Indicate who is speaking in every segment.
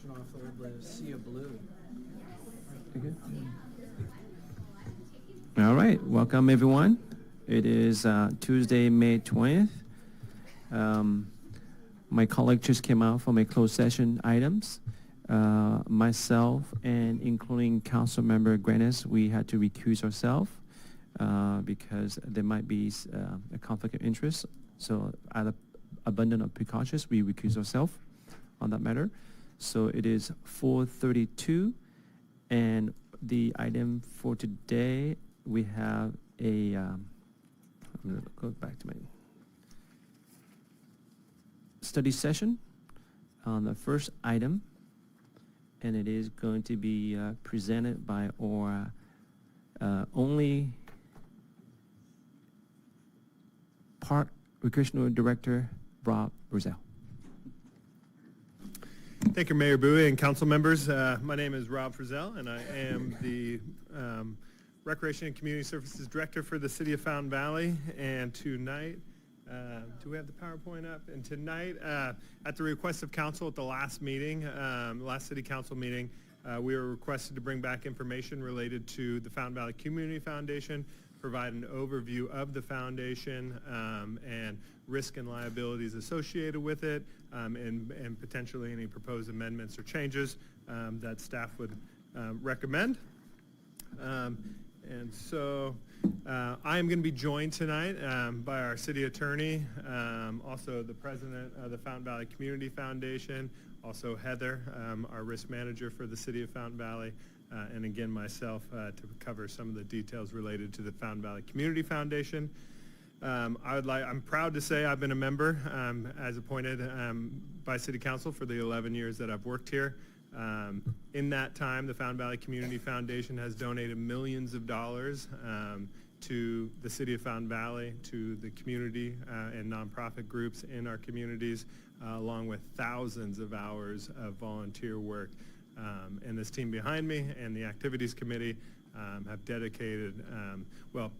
Speaker 1: section off there, the sea of blue.
Speaker 2: Okay. All right, welcome everyone. It is Tuesday, May 20th. My colleague just came out from a closed session items. Myself and including Council Member Grannis, we had to recuse ourselves because there might be a conflict of interest. So out of abundance of precautions, we recuse ourselves on that matter. So it is 4:32, and the item for today, we have a, I'm going to go back to my study session on the first item, and it is going to be presented by our only Park Recreational Director, Rob Rosell.
Speaker 3: Thank you, Mayor Bowie and council members. My name is Rob Frizzell, and I am the Recreation and Community Services Director for the City of Fountain Valley. And tonight, do we have the PowerPoint up? And tonight, at the request of council at the last meeting, last City Council meeting, we were requested to bring back information related to the Fountain Valley Community Foundation, provide an overview of the foundation and risk and liabilities associated with it, and potentially any proposed amendments or changes that staff would recommend. And so I am going to be joined tonight by our city attorney, also the president of the Fountain Valley Community Foundation, also Heather, our risk manager for the city of Fountain Valley, and again myself to cover some of the details related to the Fountain Valley Community Foundation. I'm proud to say I've been a member as appointed by City Council for the 11 years that I've worked here. In that time, the Fountain Valley Community Foundation has donated millions of dollars to the City of Fountain Valley, to the community and nonprofit groups in our communities, along with thousands of hours of volunteer work. And this team behind me and the Activities Committee have dedicated, well,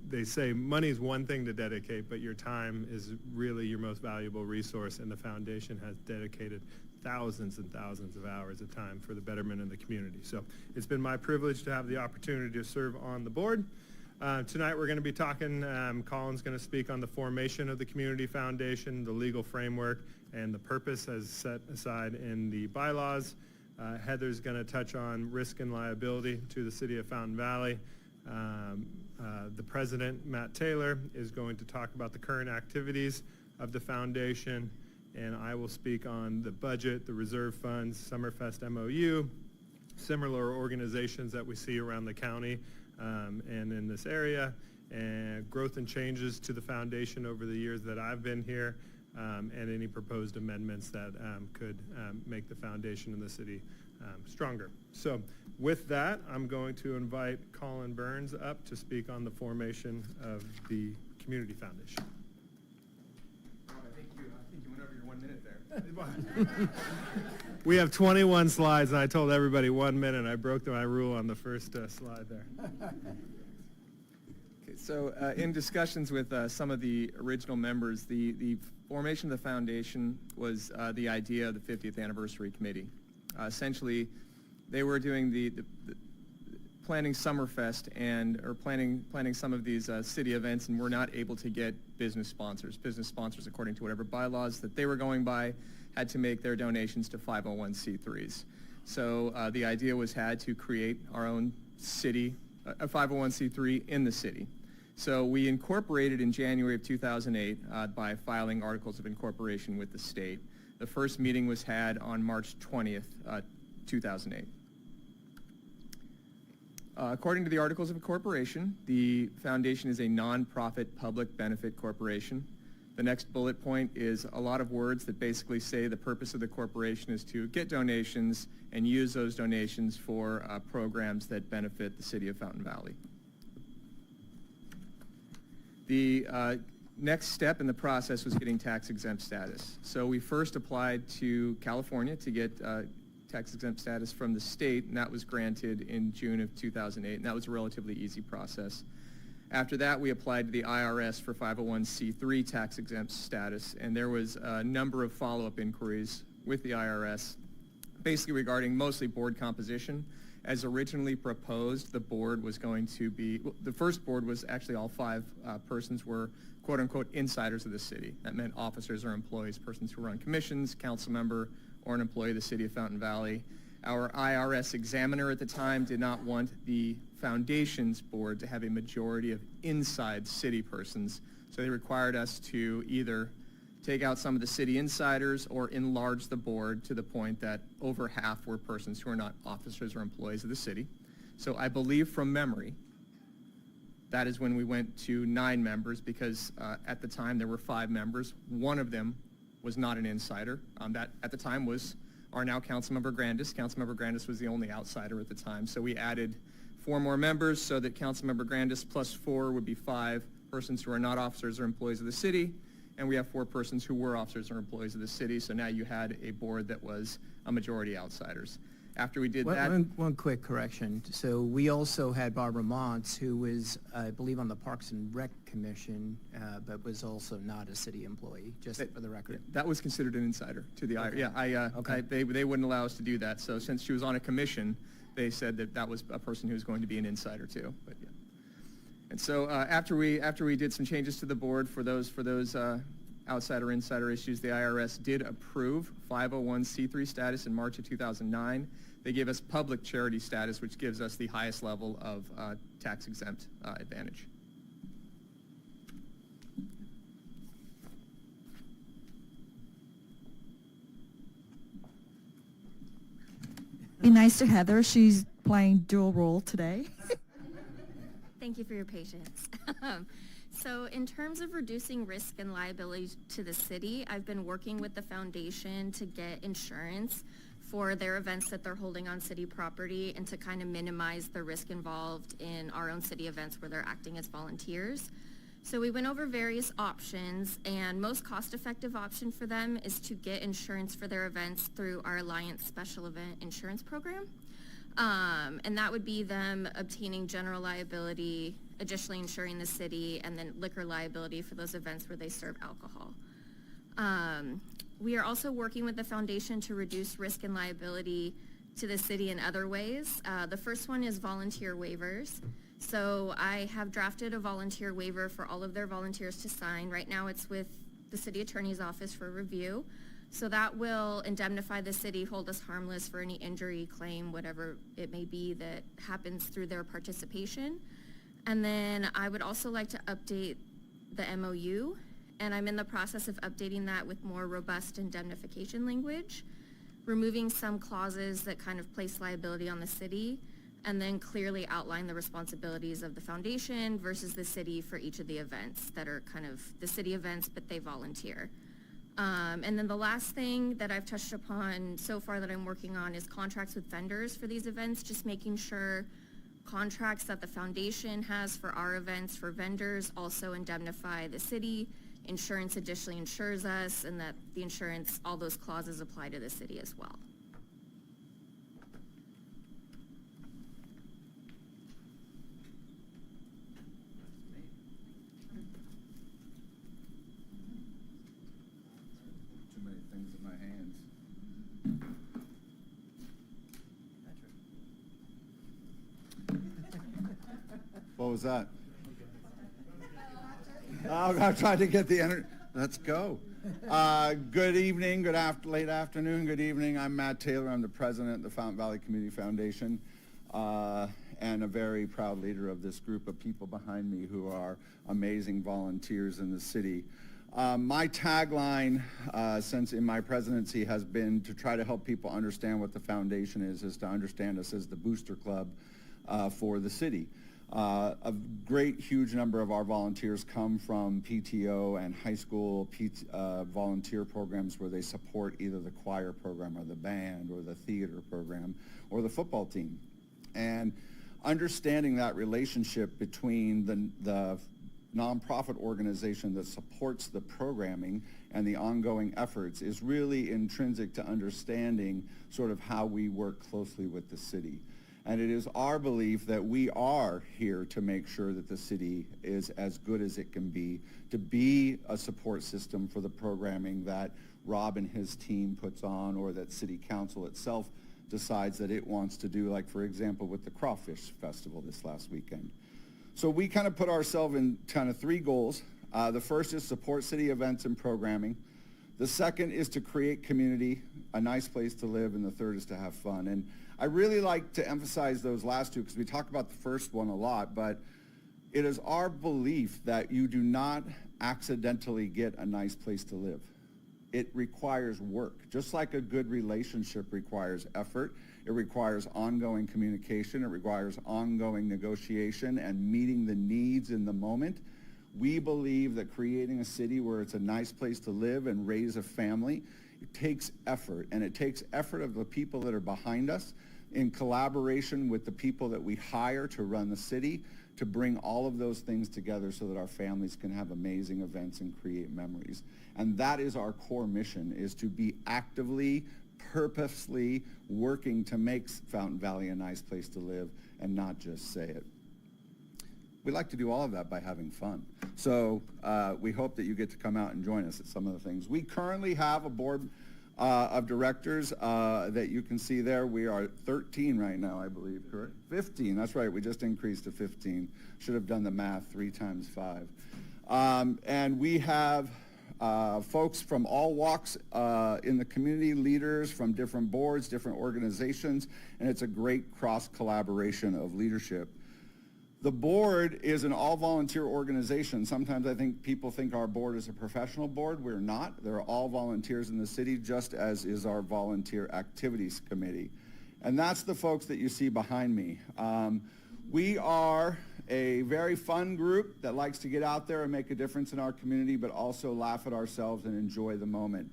Speaker 3: they say money is one thing to dedicate, but your time is really your most valuable resource, and the foundation has dedicated thousands and thousands of hours of time for the betterment of the community. So it's been my privilege to have the opportunity to serve on the board. Tonight we're going to be talking, Colin's going to speak on the formation of the Community Foundation, the legal framework, and the purpose as set aside in the bylaws. Heather's going to touch on risk and liability to the City of Fountain Valley. The president, Matt Taylor, is going to talk about the current activities of the foundation, and I will speak on the budget, the reserve funds, Summerfest MOU, similar organizations that we see around the county and in this area, and growth and changes to the foundation over the years that I've been here, and any proposed amendments that could make the foundation and the city stronger. So with that, I'm going to invite Colin Burns up to speak on the formation of the Community Foundation.
Speaker 4: I think you went over your 1 minute there.
Speaker 3: We have 21 slides, and I told everybody 1 minute. I broke my rule on the first slide there.
Speaker 4: Okay, so in discussions with some of the original members, the formation of the foundation was the idea of the 50th Anniversary Committee. Essentially, they were doing the planning Summerfest or planning some of these city events, and were not able to get business sponsors. Business sponsors, according to whatever bylaws that they were going by, had to make their donations to 501c3s. So the idea was had to create our own city, a 501c3 in the city. So we incorporated in January of 2008 by filing articles of incorporation with the state. The first meeting was had on March 20th, 2008. According to the Articles of Incorporation, the foundation is a nonprofit public benefit corporation. The next bullet point is a lot of words that basically say the purpose of the corporation is to get donations and use those donations for programs that benefit the City of Fountain Valley. The next step in the process was getting tax-exempt status. So we first applied to California to get tax-exempt status from the state, and that was granted in June of 2008, and that was a relatively easy process. After that, we applied to the IRS for 501c3 tax-exempt status, and there was a number of follow-up inquiries with the IRS basically regarding mostly board composition. As originally proposed, the board was going to be, well, the first board was actually all 5 persons were quote-unquote insiders of the city. That meant officers or employees, persons who were on commissions, council member, or an employee of the city of Fountain Valley. Our IRS examiner at the time did not want the foundation's board to have a majority of inside city persons, so they required us to either take out some of the city insiders or enlarge the board to the point that over half were persons who are not officers or employees of the city. So I believe from memory, that is when we went to 9 members because at the time there were 5 members. One of them was not an insider. That at the time was our now Councilmember Grandis. Councilmember Grandis was the only outsider at the time. So we added 4 more members so that Councilmember Grandis plus 4 would be 5 persons who are not officers or employees of the city. And we have 4 persons who were officers or employees of the city. So now you had a board that was a majority outsiders. After we did that...
Speaker 1: One quick correction. So we also had Barbara Montz, who was, I believe, on the Parks and Rec Commission, but was also not a city employee, just for the record.
Speaker 4: That was considered an insider to the IRS. Yeah,
Speaker 1: Okay.
Speaker 4: they wouldn't allow us to do that. So since she was on a commission, they said that that was a person who was going to be an insider too. But yeah. And so after we did some changes to the board for those outsider insider issues, the IRS did approve 501c3 status in March of 2009. They gave us public charity status, which gives us the highest level of tax-exempt advantage.
Speaker 5: Be nice to Heather. She's playing dual role today.
Speaker 6: Thank you for your patience. So in terms of reducing risk and liability to the city, I've been working with the foundation to get insurance for their events that they're holding on city property and to kind of minimize the risk involved in our own city events where they're acting as volunteers. So we went over various options, and most cost-effective option for them is to get insurance for their events through our Alliance Special Event Insurance Program. And that would be them obtaining general liability, additionally insuring the city, and then liquor liability for those events where they serve alcohol. We are also working with the foundation to reduce risk and liability to the city in other ways. The first one is volunteer waivers. So I have drafted a volunteer waiver for all of their volunteers to sign. Right now it's with the city attorney's office for review. So that will indemnify the city, hold us harmless for any injury claim, whatever it may be that happens through their participation. And then I would also like to update the MOU, and I'm in the process of updating that with more robust indemnification language, removing some clauses that kind of place liability on the city, and then clearly outline the responsibilities of the foundation versus the city for each of the events that are kind of the city events, but they volunteer. And then the last thing that I've touched upon so far that I'm working on is contracts with vendors for these events, just making sure contracts that the foundation has for our events for vendors also indemnify the city. Insurance additionally insures us, and that the insurance, all those clauses apply to the city as well.
Speaker 7: Too many things in my hands. What was that? Oh, I'm trying to get the energy. Let's go. Good evening, late afternoon, good evening. I'm Matt Taylor. I'm the president of the Fountain Valley Community Foundation and a very proud leader of this group of people behind me who are amazing volunteers in the city. My tagline since in my presidency has been to try to help people understand what the foundation is to understand us as the booster club for the city. A great, huge number of our volunteers come from PTO and high school volunteer programs where they support either the choir program or the band or the theater program or the football team. And understanding that relationship between the nonprofit organization that supports the programming and the ongoing efforts is really intrinsic to understanding sort of how we work closely with the city. And it is our belief that we are here to make sure that the city is as good as it can be, to be a support system for the programming that Rob and his team puts on, or that City Council itself decides that it wants to do, like for example with the Crawfish Festival this last weekend. So we kind of put ourselves in kind of three goals. The first is support city events and programming. The second is to create community, a nice place to live, and the third is to have fun. And I really like to emphasize those last two because we talk about the first one a lot, but it is our belief that you do not accidentally get a nice place to live. It requires work. Just like a good relationship requires effort, it requires ongoing communication, it requires ongoing negotiation and meeting the needs in the moment. We believe that creating a city where it's a nice place to live and raise a family, it takes effort, and it takes effort of the people that are behind us in collaboration with the people that we hire to run the city to bring all of those things together so that our families can have amazing events and create memories. And that is our core mission, is to be actively, purposely working to make Fountain Valley a nice place to live and not just say it. We like to do all of that by having fun. So we hope that you get to come out and join us at some of the things. We currently have a board of directors that you can see there. We are 13 right now, I believe, correct? 15, that's right. We just increased to 15. Should have done the math, 3 times 5. And we have folks from all walks in the community, leaders from different boards, different organizations, and it's a great cross-collaboration of leadership. The board is an all-volunteer organization. Sometimes I think people think our board is a professional board. We're not. There are all volunteers in the city, just as is our volunteer activities committee. And that's the folks that you see behind me. We are a very fun group that likes to get out there and make a difference in our community, but also laugh at ourselves and enjoy the moment.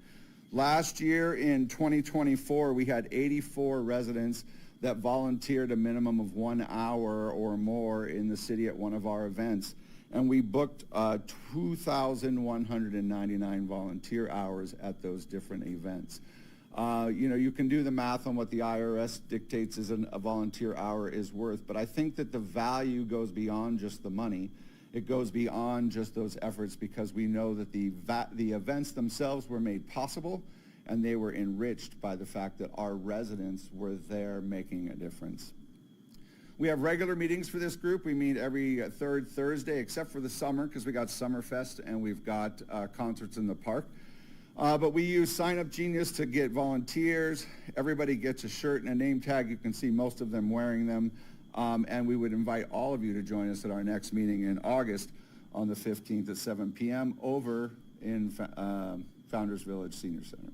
Speaker 7: Last year in 2024, we had 84 residents that volunteered a minimum of 1 hour or more in the city at one of our events. And we booked 2,199 volunteer hours at those different events. You can do the math on what the IRS dictates is a volunteer hour is worth, but I think that the value goes beyond just the money. It goes beyond just those efforts because we know that the events themselves were made possible, and they were enriched by the fact that our residents were there making a difference. We have regular meetings for this group. We meet every third Thursday, except for the summer, because we got Summerfest and we've got concerts in the park. But we use Sign Up Genius to get volunteers. Everybody gets a shirt and a name tag. You can see most of them wearing them. And we would invite all of you to join us at our next meeting in August on the 15th at 7 p.m. over in Founders Village Senior Center.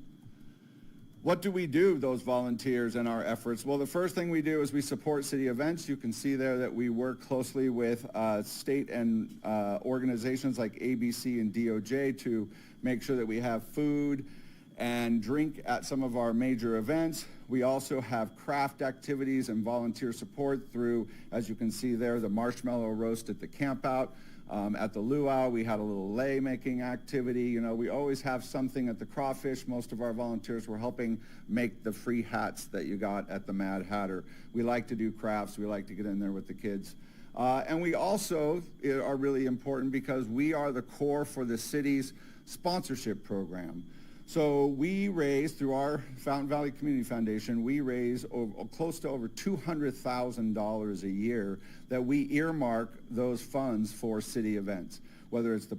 Speaker 7: What do we do, those volunteers and our efforts? Well, the first thing we do is we support city events. You can see there that we work closely with state and organizations like ABC and DOJ to make sure that we have food and drink at some of our major events. We also have craft activities and volunteer support through, as you can see there, the marshmallow roast at the campout. At the luau, we had a little lei making activity. We always have something at the Crawfish. Most of our volunteers were helping make the free hats that you got at the Mad Hatter. We like to do crafts. We like to get in there with the kids. And we also are really important because we are the core for the city's sponsorship program. So we raise, through our Fountain Valley Community Foundation, we raise close to over $200,000 a year that we earmark those funds for city events. Whether it's the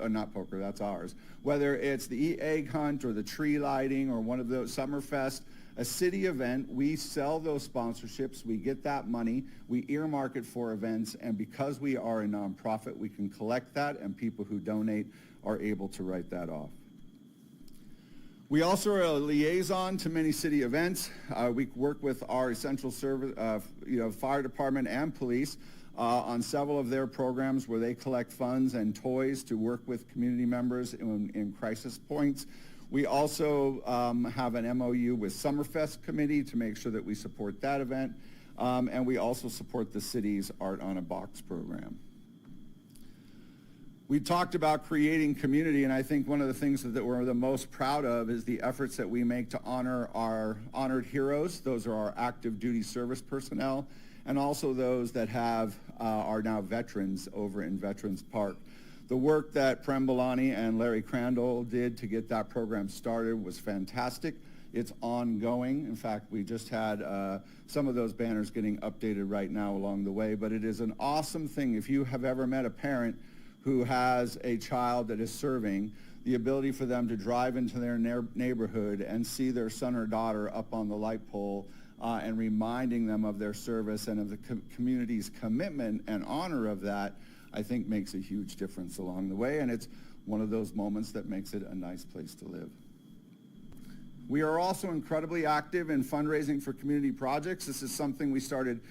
Speaker 7: not poker, that's ours. Whether it's the egg hunt or the tree lighting or one of those Summerfest, a city event, we sell those sponsorships, we get that money, we earmark it for events, and because we are a nonprofit, we can collect that, and people who donate are able to write that off. We also are a liaison to many city events. We work with our essential service, fire department and police on several of their programs where they collect funds and toys to work with community members in crisis points. We also have an MOU with Summerfest Committee to make sure that we support that event. And we also support the city's Art on a Box program. We talked about creating community, and I think one of the things that we're the most proud of is the efforts that we make to honor our honored heroes. Those are our active duty service personnel, and also those that are now veterans over in Veterans Park. The work that Prem Balani and Larry Crandall did to get that program started was fantastic. It's ongoing. In fact, we just had some of those banners getting updated right now along the way, but it is an awesome thing. If you have ever met a parent who has a child that is serving, the ability for them to drive into their neighborhood and see their son or daughter up on the light pole and reminding them of their service and of the community's commitment and honor of that, I think makes a huge difference along the way, and it's one of those moments that makes it a nice place to live. We are also incredibly active in fundraising for community projects. This is something we started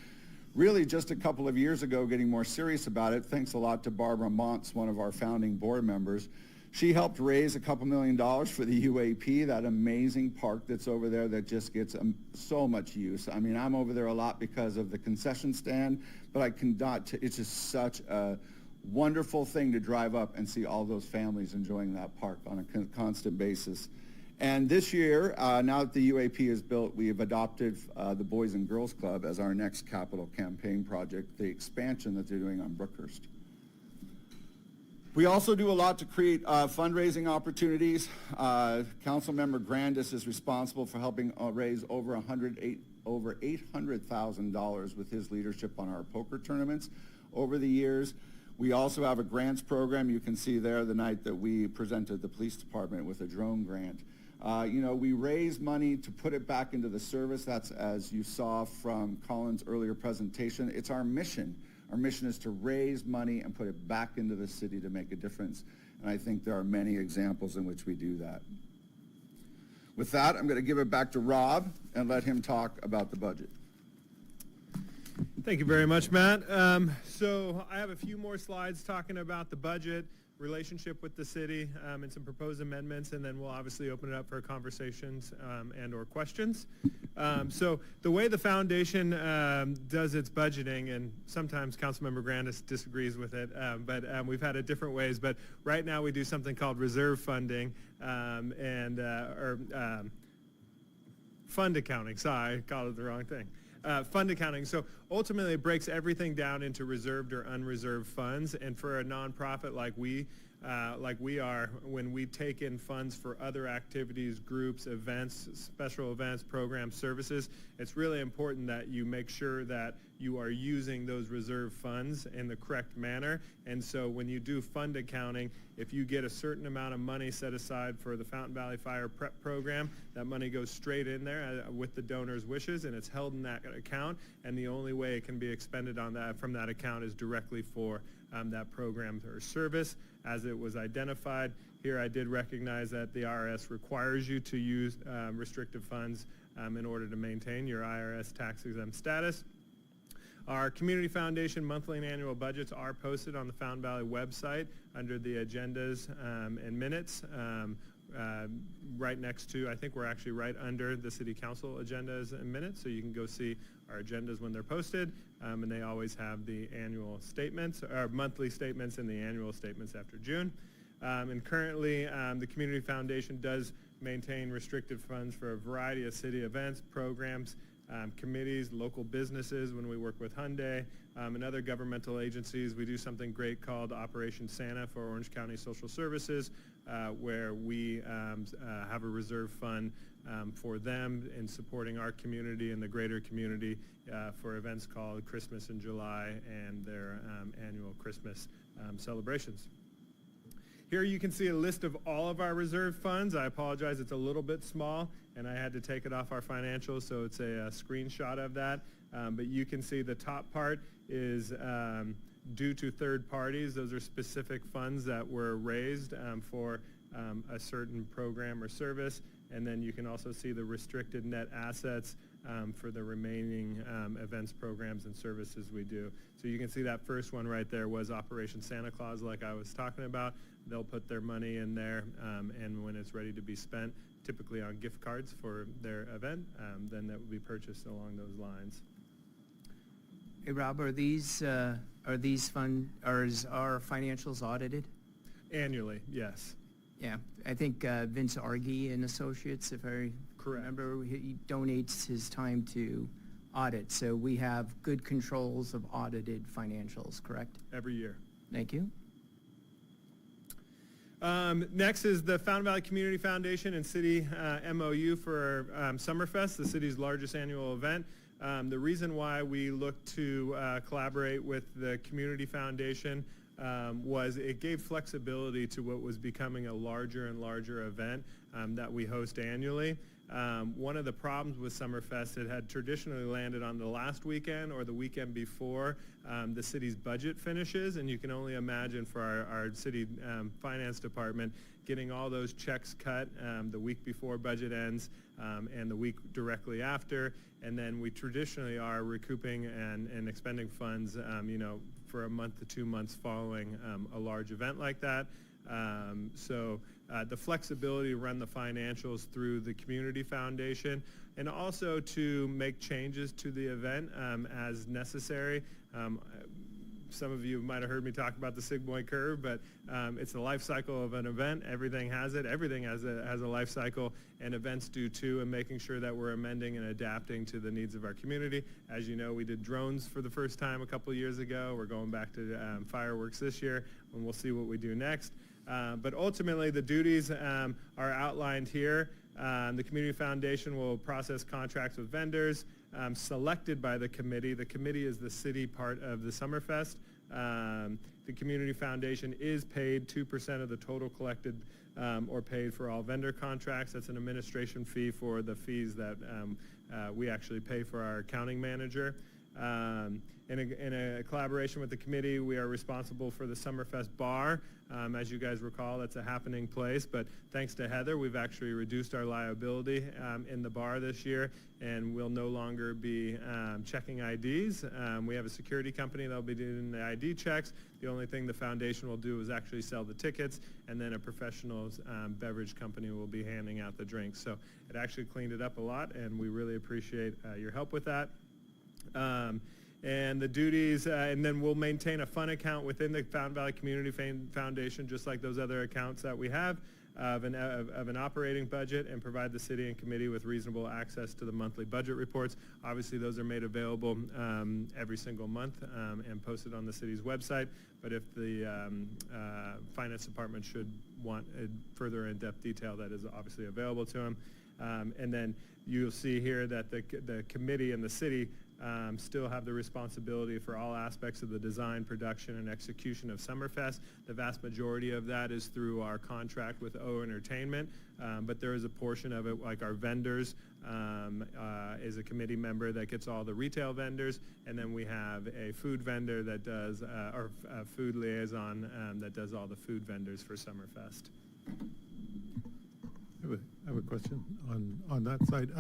Speaker 7: really just a couple of years ago, getting more serious about it. Thanks a lot to Barbara Montz, one of our founding board members. She helped raise a couple $1 million for the UAP, that amazing park that's over there that just gets so much use. I mean, I'm over there a lot because of the concession stand, but I cannot, it's just such a wonderful thing to drive up and see all those families enjoying that park on a constant basis. And this year, now that the UAP is built, we have adopted the Boys and Girls Club as our next capital campaign project, the expansion that they're doing on Brookhurst. We also do a lot to create fundraising opportunities. Councilmember Grandis is responsible for helping raise over $800,000 with his leadership on our poker tournaments over the years. We also have a grants program. You can see there the night that we presented the police department with a drone grant. We raise money to put it back into the service. That's, as you saw from Colin's earlier presentation, it's our mission. Our mission is to raise money and put it back into the city to make a difference. And I think there are many examples in which we do that. With that, I'm going to give it back to Rob and let him talk about the budget.
Speaker 3: Thank you very much, Matt. So I have a few more slides talking about the budget, relationship with the city, and some proposed amendments, and then we'll obviously open it up for conversations and or questions. So the way the foundation does its budgeting, and sometimes Councilmember Grandis disagrees with it, but we've had it different ways, but right now we do something called reserve funding fund accounting. Sorry, I called it the wrong thing. Fund accounting. So ultimately it breaks everything down into reserved or unreserved funds, and for a nonprofit like we are, when we take in funds for other activities, groups, events, special events, programs, services, it's really important that you make sure that you are using those reserve funds in the correct manner. And so when you do fund accounting, if you get a certain amount of money set aside for the Fountain Valley Fire Prep Program, that money goes straight in there with the donor's wishes, and it's held in that account, and the only way it can be expended on that from that account is directly for that program or service as it was identified. Here I did recognize that the IRS requires you to use restricted funds in order to maintain your IRS tax-exempt status. Our Community Foundation monthly and annual budgets are posted on the Fountain Valley website under the agendas and minutes. Right next to, I think we're actually right under the City Council agendas and minutes, so you can go see our agendas when they're posted, and they always have the annual statements, or monthly statements and the annual statements after June. And currently, the Community Foundation does maintain restricted funds for a variety of city events, programs, committees, local businesses when we work with Hyundai, and other governmental agencies. We do something great called Operation Santa for Orange County Social Services, where we have a reserve fund for them in supporting our community and the greater community for events called Christmas in July and their annual Christmas celebrations. Here you can see a list of all of our reserve funds. I apologize, it's a little bit small, and I had to take it off our financials, so it's a screenshot of that. But you can see the top part is due to third parties. Those are specific funds that were raised for a certain program or service. And then you can also see the restricted net assets for the remaining events, programs, and services we do. So you can see that first one right there was Operation Santa Claus, like I was talking about. They'll put their money in there, and when it's ready to be spent, typically on gift cards for their event, then that will be purchased along those lines.
Speaker 1: Hey, Rob, are these our financials audited?
Speaker 3: Annually, yes.
Speaker 1: Yeah, I think Vince Argy and Associates, if I remember, he donates his time to audit. So we have good controls of audited financials, correct?
Speaker 3: Every year.
Speaker 1: Thank you.
Speaker 3: Next is the Fountain Valley Community Foundation and City MOU for Summerfest, the city's largest annual event. The reason why we looked to collaborate with the Community Foundation was it gave flexibility to what was becoming a larger and larger event that we host annually. One of the problems with Summerfest, it had traditionally landed on the last weekend or the weekend before the city's budget finishes, and you can only imagine for our city finance department getting all those checks cut the week before budget ends and the week directly after, and then we traditionally are recouping and expending funds for a month to 2 months following a large event like that. So the flexibility to run the financials through the Community Foundation and also to make changes to the event as necessary. Some of you might have heard me talk about the sigmoid curve, but it's the life cycle of an event. Everything has it. Everything has a life cycle, and events do too, and making sure that we're amending and adapting to the needs of our community. As you know, we did drones for the first time a couple years ago. We're going back to fireworks this year, and we'll see what we do next. But ultimately, the duties are outlined here. The Community Foundation will process contracts with vendors selected by the committee. The committee is the city part of the Summerfest. The Community Foundation is paid 2% of the total collected or paid for all vendor contracts. That's an administration fee for the fees that we actually pay for our accounting manager. In a collaboration with the committee, we are responsible for the Summerfest bar. As you guys recall, that's a happening place, but thanks to Heather, we've actually reduced our liability in the bar this year, and we'll no longer be checking IDs. We have a security company that will be doing the ID checks. The only thing the foundation will do is actually sell the tickets, and then a professional beverage company will be handing out the drinks. So it actually cleaned it up a lot, and we really appreciate your help with that. And the duties, and then we'll maintain a fund account within the Fountain Valley Community Foundation, just like those other accounts that we have, of an operating budget, and provide the city and committee with reasonable access to the monthly budget reports. Obviously, those are made available every single month and posted on the city's website. But if the finance department should want a further in-depth detail, that is obviously available to them. And then you'll see here that the committee and the city still have the responsibility for all aspects of the design, production, and execution of Summerfest. The vast majority of that is through our contract with O Entertainment, but there is a portion of it, like our vendors, is a committee member that gets all the retail vendors, and then we have a food vendor that does, or a food liaison that does all the food vendors for Summerfest.
Speaker 8: I have a question on that side.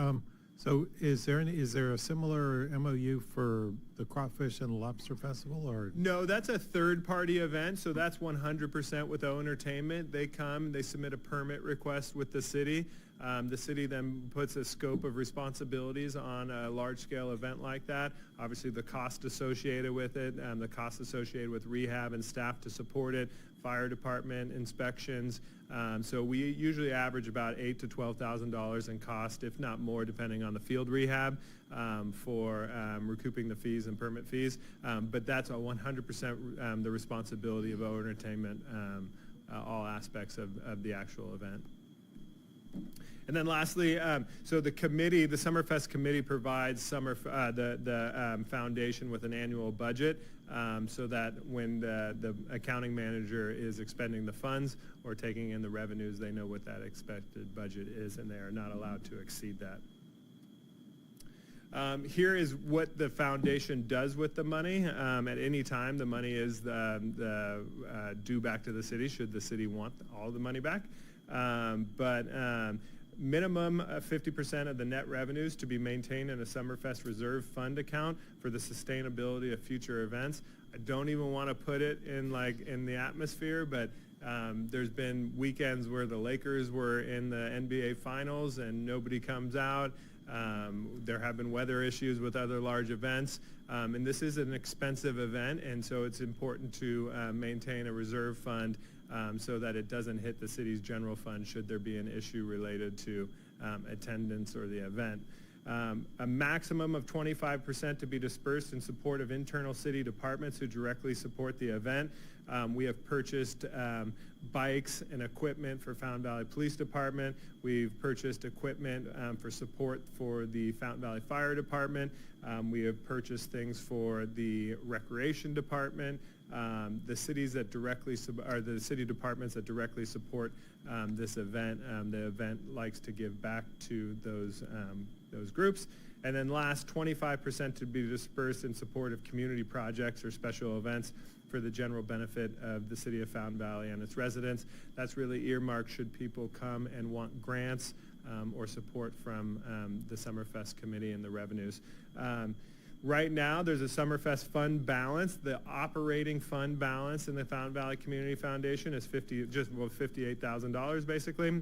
Speaker 8: So is there a similar MOU for the Crawfish and Lobster Festival, or?
Speaker 3: No, that's a third-party event, so that's 100% with O Entertainment. They come, they submit a permit request with the city. The city then puts a scope of responsibilities on a large-scale event like that. Obviously, the cost associated with it, the cost associated with rehab and staff to support it, fire department inspections. So we usually average about $8,000 to $12,000 in cost, if not more, depending on the field rehab for recouping the fees and permit fees. But that's a 100% the responsibility of O Entertainment, all aspects of the actual event. And then lastly, so the committee, the Summerfest committee provides the foundation with an annual budget so that when the accounting manager is expending the funds or taking in the revenues, they know what that expected budget is, and they are not allowed to exceed that. Here is what the foundation does with the money. At any time, the money is due back to the city, should the city want all the money back. Minimum 50% of the net revenues to be maintained in a Summerfest reserve fund account for the sustainability of future events. I don't even want to put it in the atmosphere, but there's been weekends where the Lakers were in the NBA Finals and nobody comes out. There have been weather issues with other large events, and this is an expensive event, and so it's important to maintain a reserve fund so that it doesn't hit the city's general fund should there be an issue related to attendance or the event. A maximum of 25% to be dispersed in support of internal city departments who directly support the event. We have purchased bikes and equipment for Fountain Valley Police Department. We've purchased equipment for support for the Fountain Valley Fire Department. We have purchased things for the Recreation Department. The cities that directly the city departments that directly support this event. The event likes to give back to those groups. And then last, 25% to be dispersed in support of community projects or special events for the general benefit of the city of Fountain Valley and its residents. That's really earmarked should people come and want grants or support from the Summerfest committee and the revenues. Right now, there's a Summerfest fund balance. The operating fund balance in the Fountain Valley Community Foundation is just about $58,000 basically.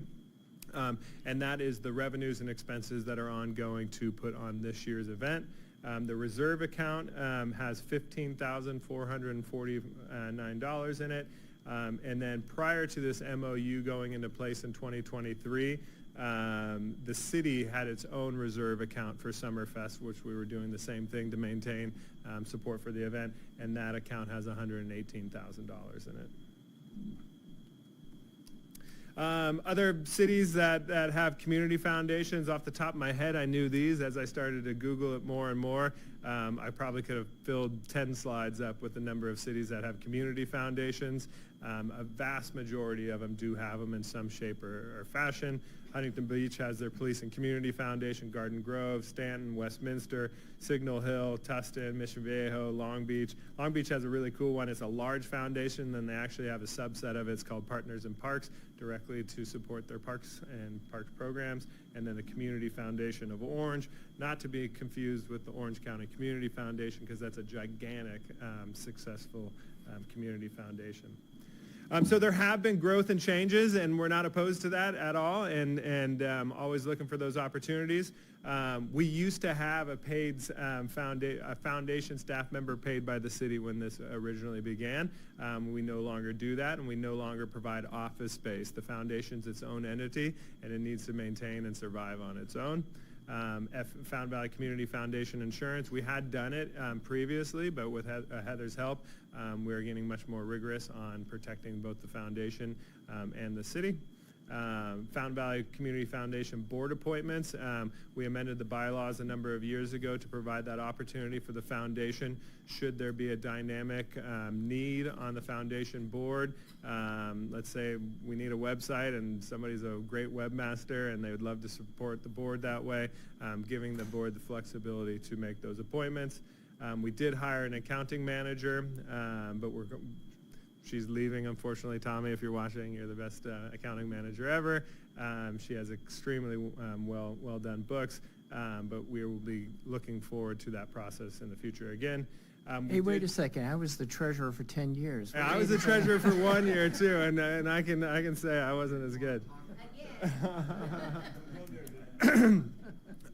Speaker 3: And that is the revenues and expenses that are ongoing to put on this year's event. The reserve account has $15,449 in it. And then prior to this MOU going into place in 2023, the city had its own reserve account for Summerfest, which we were doing the same thing to maintain support for the event, and that account has $118,000 in it. Other cities that have community foundations, off the top of my head, I knew these. As I started to Google it more and more, I probably could have filled 10 slides up with the number of cities that have community foundations. A vast majority of them do have them in some shape or fashion. Huntington Beach has their Police and Community Foundation, Garden Grove, Stanton, Westminster, Signal Hill, Tustin, Mission Viejo, Long Beach. Long Beach has a really cool one. It's a large foundation, then they actually have a subset of it. It's called Partners in Parks, directly to support their parks and parks programs. And then the Community Foundation of Orange, not to be confused with the Orange County Community Foundation, because that's a gigantic, successful community foundation. So there have been growth and changes, and we're not opposed to that at all, and always looking for those opportunities. We used to have a paid foundation staff member paid by the city when this originally began. We no longer do that, and we no longer provide office space. The foundation's its own entity, and it needs to maintain and survive on its own. Fountain Valley Community Foundation Insurance, we had done it previously, but with Heather's help, we're getting much more rigorous on protecting both the foundation and the city. Fountain Valley Community Foundation board appointments. We amended the bylaws a number of years ago to provide that opportunity for the foundation should there be a dynamic need on the foundation board. Let's say we need a website and somebody's a great webmaster and they would love to support the board that way, giving the board the flexibility to make those appointments. We did hire an accounting manager, but she's leaving, unfortunately. Tommy, if you're watching, you're the best accounting manager ever. She has extremely well done books, but we will be looking forward to that process in the future again.
Speaker 1: Hey, wait a second. I was the treasurer for 10 years.
Speaker 3: I was the treasurer for 1 year too, and I can say I wasn't as good.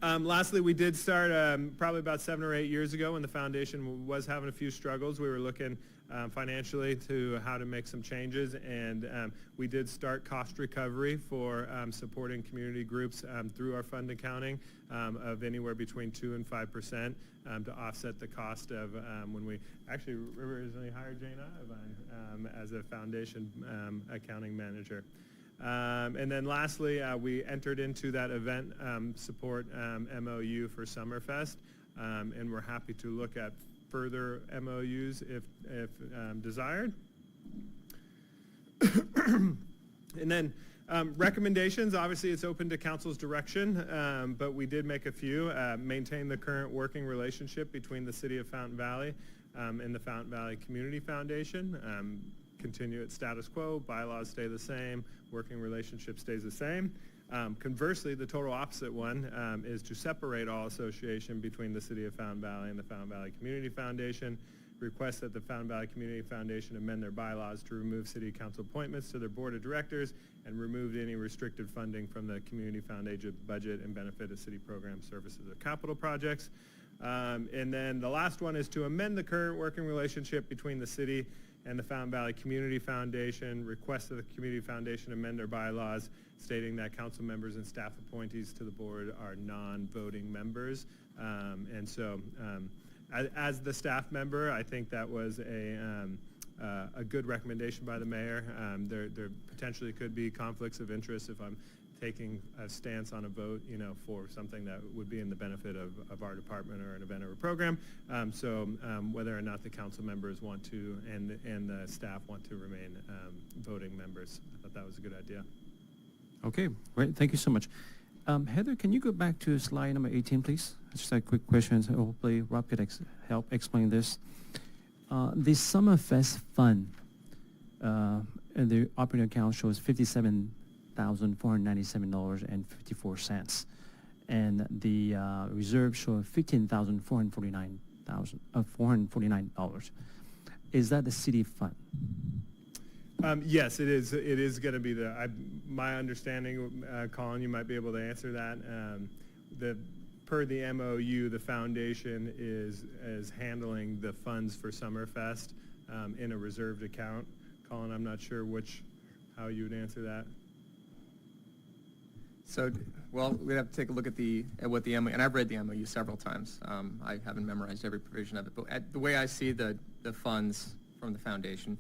Speaker 3: Lastly, we did start probably about 7 or 8 years ago when the foundation was having a few struggles. We were looking financially to how to make some changes, and we did start cost recovery for supporting community groups through our fund accounting of anywhere between 2% and 5% to offset the cost of when we actually originally hired Jane Ivan as a foundation accounting manager. And then lastly, we entered into that event support MOU for Summerfest, and we're happy to look at further MOUs if desired. And then recommendations, obviously it's open to council's direction, but we did make a few. Maintain the current working relationship between the City of Fountain Valley and the Fountain Valley Community Foundation. Continue at status quo, bylaws stay the same, working relationship stays the same. Conversely, the total opposite one is to separate all association between the City of Fountain Valley and the Fountain Valley Community Foundation. Request that the Fountain Valley Community Foundation amend their bylaws to remove City Council appointments to their Board of Directors and remove any restricted funding from the Community Foundation budget and benefit of city programs, services, or capital projects. And then the last one is to amend the current working relationship between the city and the Fountain Valley Community Foundation, request that the Community Foundation amend their bylaws stating that council members and staff appointees to the board are non-voting members. And so as the staff member, I think that was a good recommendation by the mayor. There potentially could be conflicts of interest if I'm taking a stance on a vote, for something that would be in the benefit of our department or an event or a program. So whether or not the council members want to and the staff want to remain voting members, I thought that was a good idea.
Speaker 2: Okay, great. Thank you so much. Heather, can you go back to slide number 18, please? Just a quick question. So hopefully Rob could help explain this. The Summerfest fund, and the operating account shows $57,497.54, and the reserve shows $15,449. Is that the city fund?
Speaker 3: Yes, it is. It is going to be my understanding, Colin, you might be able to answer that. Per the MOU, the foundation is handling the funds for Summerfest in a reserved account. Colin, I'm not sure how you would answer that.
Speaker 4: So, well, we'd have to take a look at what the MOU, and I've read the MOU several times. I haven't memorized every provision of it, but the way I see the funds from the foundation,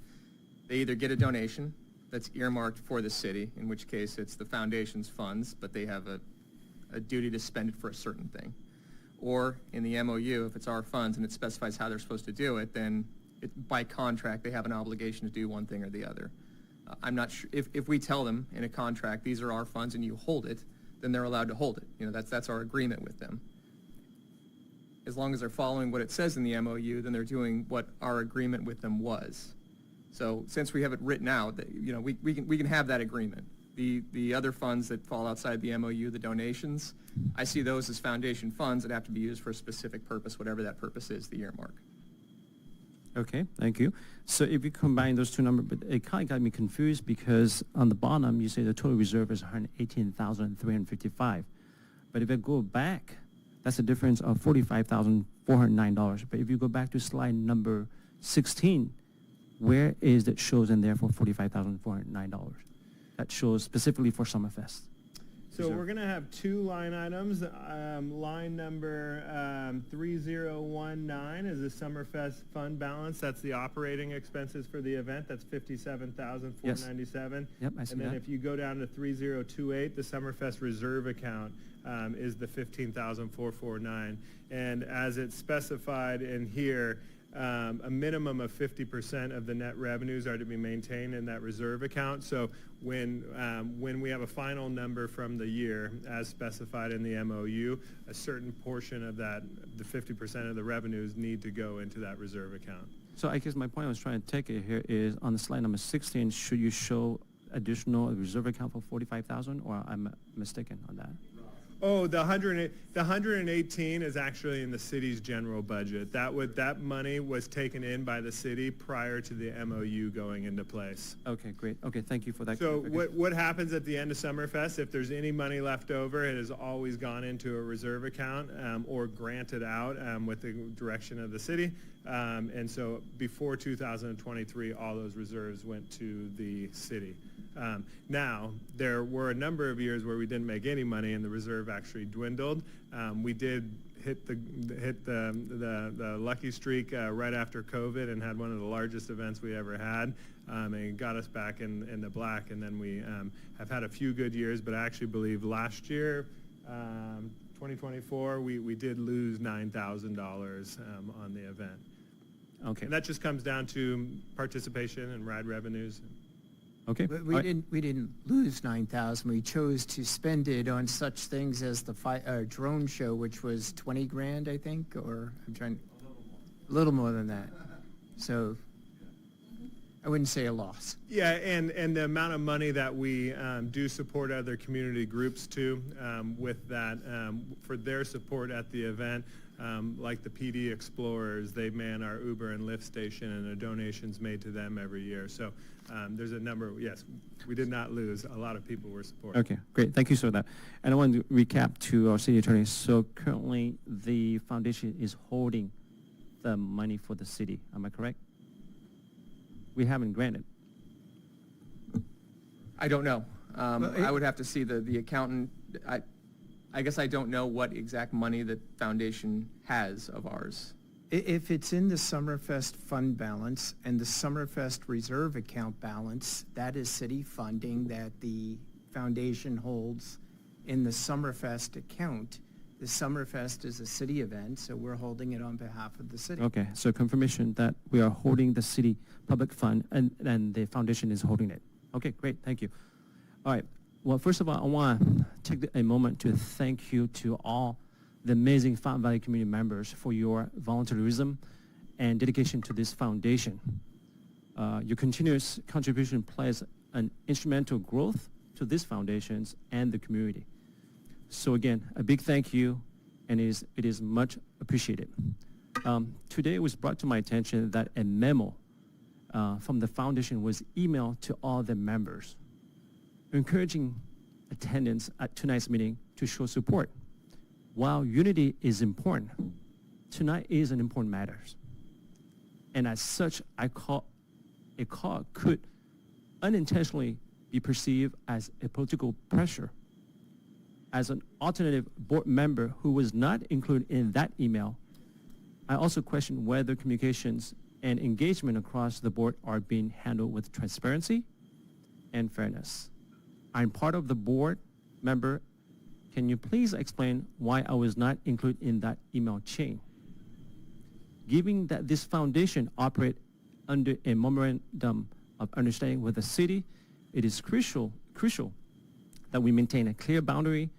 Speaker 4: they either get a donation that's earmarked for the city, in which case it's the foundation's funds, but they have a duty to spend it for a certain thing. Or in the MOU, if it's our funds and it specifies how they're supposed to do it, then by contract they have an obligation to do one thing or the other. I'm not sure if we tell them in a contract these are our funds and you hold it, then they're allowed to hold it. That's our agreement with them. As long as they're following what it says in the MOU, then they're doing what our agreement with them was. So since we have it written out, that we can have that agreement. The other funds that fall outside the MOU, the donations, I see those as foundation funds that have to be used for a specific purpose, whatever that purpose is, the earmark.
Speaker 2: Okay, thank you. So if you combine those two numbers, but it kind of got me confused because on the bottom you say the total reserve is $118,355. But if I go back, that's a difference of $45,409. But if you go back to slide number 16, where is that shows in there for $45,409? That shows specifically for Summerfest.
Speaker 3: So we're going to have two line items. Line number 3019 is the Summerfest fund balance. That's the operating expenses for the event. That's $57,497.
Speaker 2: Yes. Yep, I see
Speaker 3: And then
Speaker 2: that.
Speaker 3: if you go down to 3028, the Summerfest reserve account is the $15,449. And as it's specified in here, a minimum of 50% of the net revenues are to be maintained in that reserve account. So when we have a final number from the year, as specified in the MOU, a certain portion of that, the 50% of the revenues, need to go into that reserve account.
Speaker 2: So I guess my point I was trying to take it here is on the slide number 16, should you show additional reserve account for $45,000, or I'm mistaken on that?
Speaker 3: Oh, the 118 is actually in the city's general budget. That money was taken in by the city prior to the MOU going into place.
Speaker 2: Okay, great. Okay, thank you for that.
Speaker 3: So what happens at the end of Summerfest, if there's any money left over, it has always gone into a reserve account or granted out with the direction of the city. And so before 2023, all those reserves went to the city. Now, there were a number of years where we didn't make any money and the reserve actually dwindled. We did hit the lucky streak right after COVID and had one of the largest events we ever had, and it got us back in the black. And then we have had a few good years, but I actually believe last year, 2024, we did lose $9,000 on the event.
Speaker 2: Okay.
Speaker 3: And that just comes down to participation and ride revenues.
Speaker 2: Okay.
Speaker 1: We didn't lose 9,000. We chose to spend it on such things as the drone show, which was 20 grand, I think, or a little more than that. So I wouldn't say a loss.
Speaker 3: Yeah, and the amount of money that we do support other community groups too with that for their support at the event. like the PD Explorers, they man our Uber and Lyft station, and a donation's made to them every year. So there's a number, yes, we did not lose. A lot of people were supporting.
Speaker 2: Okay, great. Thank you for that. And I want to recap to our city attorney. So currently, the foundation is holding the money for the city. Am I correct? We haven't granted.
Speaker 4: I don't know. I would have to see the accountant. I guess I don't know what exact money the foundation has of ours.
Speaker 1: If it's in the Summerfest fund balance and the Summerfest reserve account balance, that is city funding that the foundation holds in the Summerfest account. The Summerfest is a city event, so we're holding it on behalf of the city.
Speaker 2: Okay, so confirmation that we are holding the city public fund and the foundation is holding it. Okay, great, thank you. All right, well, first of all, I want to take a moment to thank you to all the amazing Fountain Valley community members for your volunteerism and dedication to this foundation. Your continuous contribution plays an instrumental growth to these foundations and the community. So again, a big thank you, and it is much appreciated. Today it was brought to my attention that a memo from the foundation was emailed to all the members, encouraging attendance at tonight's meeting to show support. While unity is important, tonight is an important matter. And as such, a call could unintentionally be perceived as a political pressure. As an alternative board member who was not included in that email, I also question whether communications and engagement across the board are being handled with transparency and fairness. I'm part of the board member. Can you please explain why I was not included in that email chain? Given that this foundation operates under a memorandum of understanding with the city, it is crucial that we maintain a clear boundary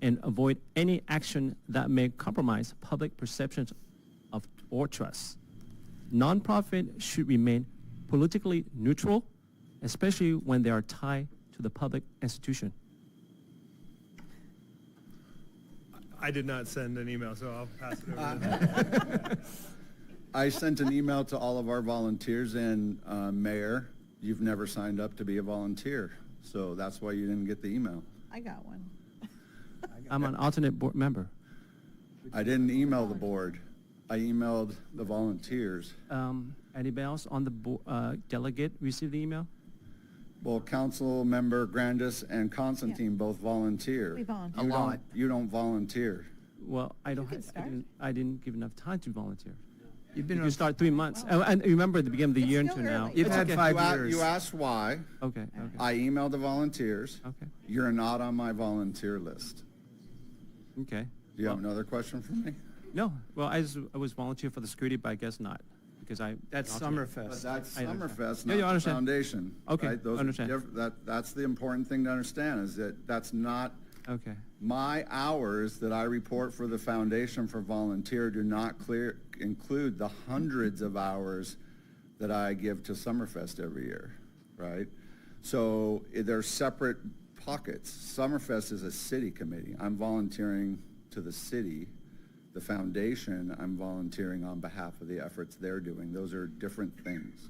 Speaker 2: and avoid any action that may compromise public perceptions of or trust. Nonprofit should remain politically neutral, especially when they are tied to the public institution.
Speaker 3: I did not send an email, so I'll pass it over to them.
Speaker 7: I sent an email to all of our volunteers, and Mayor, you've never signed up to be a volunteer, so that's why you didn't get the email.
Speaker 5: I got one.
Speaker 2: I'm an alternate board member.
Speaker 7: I didn't email the board. I emailed the volunteers.
Speaker 2: Anybody else on the delegate received the email?
Speaker 7: Well, Council Member Grandis and Constantine both volunteer.
Speaker 5: We volunteer.
Speaker 1: A lot.
Speaker 7: You don't volunteer.
Speaker 2: Well, I don't.
Speaker 5: could start.
Speaker 2: I didn't give enough time to volunteer.
Speaker 1: You've been
Speaker 2: You
Speaker 1: on,
Speaker 2: start 3 months. And remember at the beginning of the
Speaker 5: It's
Speaker 2: year
Speaker 5: still
Speaker 2: until now.
Speaker 5: early.
Speaker 1: You've
Speaker 2: It's
Speaker 1: had
Speaker 2: okay.
Speaker 1: 5 years.
Speaker 7: You asked why.
Speaker 2: Okay, okay,
Speaker 7: I emailed the volunteers.
Speaker 2: okay,
Speaker 7: You're not on my volunteer list.
Speaker 2: okay.
Speaker 7: Do you have
Speaker 2: Well,
Speaker 7: another question for me?
Speaker 2: No, well, I was volunteer for the security, but I guess not, because I.
Speaker 1: that's
Speaker 2: alternate.
Speaker 7: But
Speaker 1: Summerfest.
Speaker 7: that's
Speaker 2: I understand.
Speaker 7: Summerfest,
Speaker 2: Yeah,
Speaker 7: not
Speaker 2: you
Speaker 7: the
Speaker 2: understand.
Speaker 7: foundation.
Speaker 2: Okay,
Speaker 7: right? Those are
Speaker 2: understand.
Speaker 7: that's the important thing to understand, is that that's not
Speaker 2: Okay,
Speaker 7: my hours that I report for the foundation for volunteer do not include the hundreds of hours that I give to Summerfest every year, right? So they're separate pockets. Summerfest is a city committee. I'm volunteering to the city. The foundation, I'm volunteering on behalf of the efforts they're doing. Those are different things.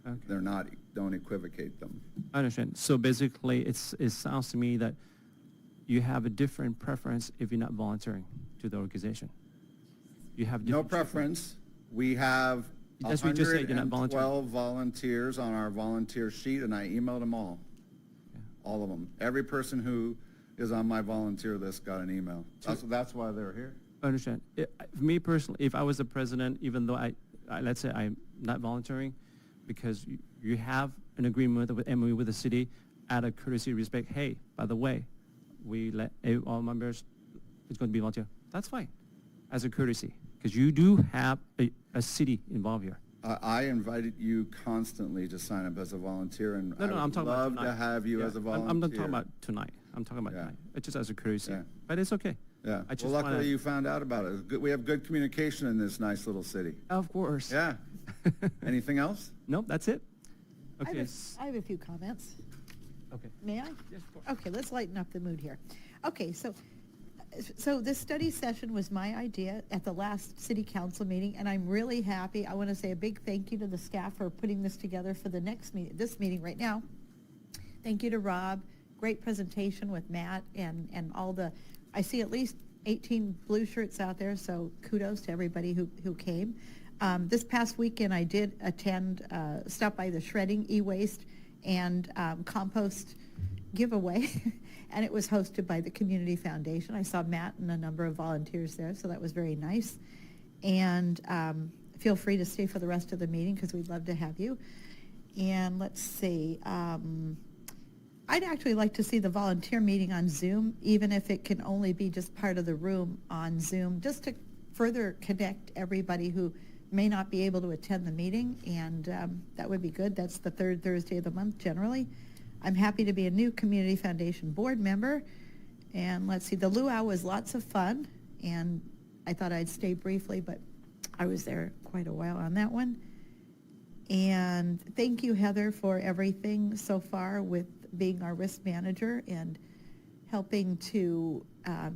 Speaker 2: okay.
Speaker 7: They're not, don't equivocate them.
Speaker 2: I understand. So basically, it sounds to me that you have a different preference if you're not volunteering to the organization. You have
Speaker 7: No
Speaker 2: different
Speaker 7: preference. We have
Speaker 2: That's what you just said, you're not volunteering.
Speaker 7: 112 volunteers on our volunteer sheet, and I emailed them all.
Speaker 2: Yeah.
Speaker 7: All of them. Every person who is on my volunteer list got an email. That's why they're here.
Speaker 2: I understand. For me personally, if I was the president, even though I let's say I'm not volunteering, because you have an agreement with MOU with the city, out of courtesy, respect, hey, by the way, we let all members, it's going to be volunteer. That's fine, as a courtesy, because you do have a city involved here.
Speaker 7: I invited you constantly to sign up as a volunteer, and
Speaker 2: No,
Speaker 7: I
Speaker 2: I'm
Speaker 7: would
Speaker 2: talking about
Speaker 7: love
Speaker 2: tonight.
Speaker 7: to have you
Speaker 2: Yeah,
Speaker 7: as a volunteer.
Speaker 2: I'm not talking about tonight. I'm talking about
Speaker 7: Yeah.
Speaker 2: tonight. It's just as a courtesy.
Speaker 7: Yeah.
Speaker 2: But it's okay.
Speaker 7: Yeah.
Speaker 2: I just
Speaker 7: Well, luckily
Speaker 2: wanna-
Speaker 7: you found out about it. We have good communication in this nice little city.
Speaker 2: Of course.
Speaker 7: Yeah. Anything else?
Speaker 2: Nope, that's it.
Speaker 9: I
Speaker 2: Okay.
Speaker 9: have a few comments.
Speaker 2: Okay.
Speaker 9: May I?
Speaker 2: Yes, of course.
Speaker 9: Okay, let's lighten up the mood here. Okay, so So this study session was my idea at the last city council meeting, and I'm really happy. I want to say a big thank you to the staff for putting this together for the next meeting, this meeting right now. Thank you to Rob. Great presentation with Matt and all the, I see at least 18 blue shirts out there, so kudos to everybody who came. This past weekend, I did stop by the shredding e-waste and compost giveaway, and it was hosted by the Community Foundation. I saw Matt and a number of volunteers there, so that was very nice. And feel free to stay for the rest of the meeting because we'd love to have you. And let's see. I'd actually like to see the volunteer meeting on Zoom, even if it can only be just part of the room on Zoom, just to further connect everybody who may not be able to attend the meeting, and that would be good. That's the third Thursday of the month generally. I'm happy to be a new Community Foundation board member, and let's see, the luau was lots of fun, and I thought I'd stay briefly, but I was there quite a while on that one. And thank you, Heather, for everything so far with being our risk manager and helping to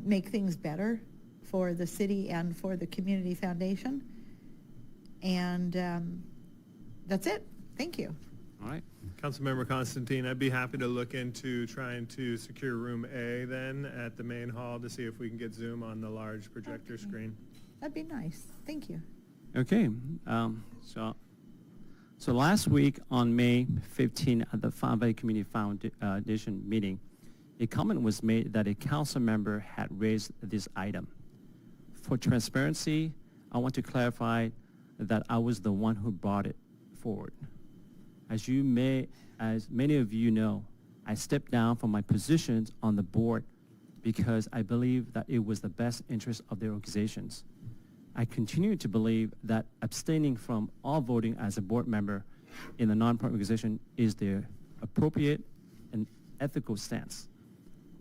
Speaker 9: make things better for the city and for the Community Foundation. And that's it. Thank you.
Speaker 2: All right.
Speaker 3: Councilmember Constantine, I'd be happy to look into trying to secure room A then at the main hall to see if we can get Zoom on the large projector screen.
Speaker 9: That'd be nice. Thank you.
Speaker 2: Okay. So last week on May 15 at the Fountain Valley Community Foundation meeting, a comment was made that a council member had raised this item. For transparency, I want to clarify that I was the one who brought it forward. As many of you know, I stepped down from my positions on the board because I believe that it was the best interest of the organizations. I continue to believe that abstaining from all voting as a board member in a nonprofit organization is the appropriate and ethical stance.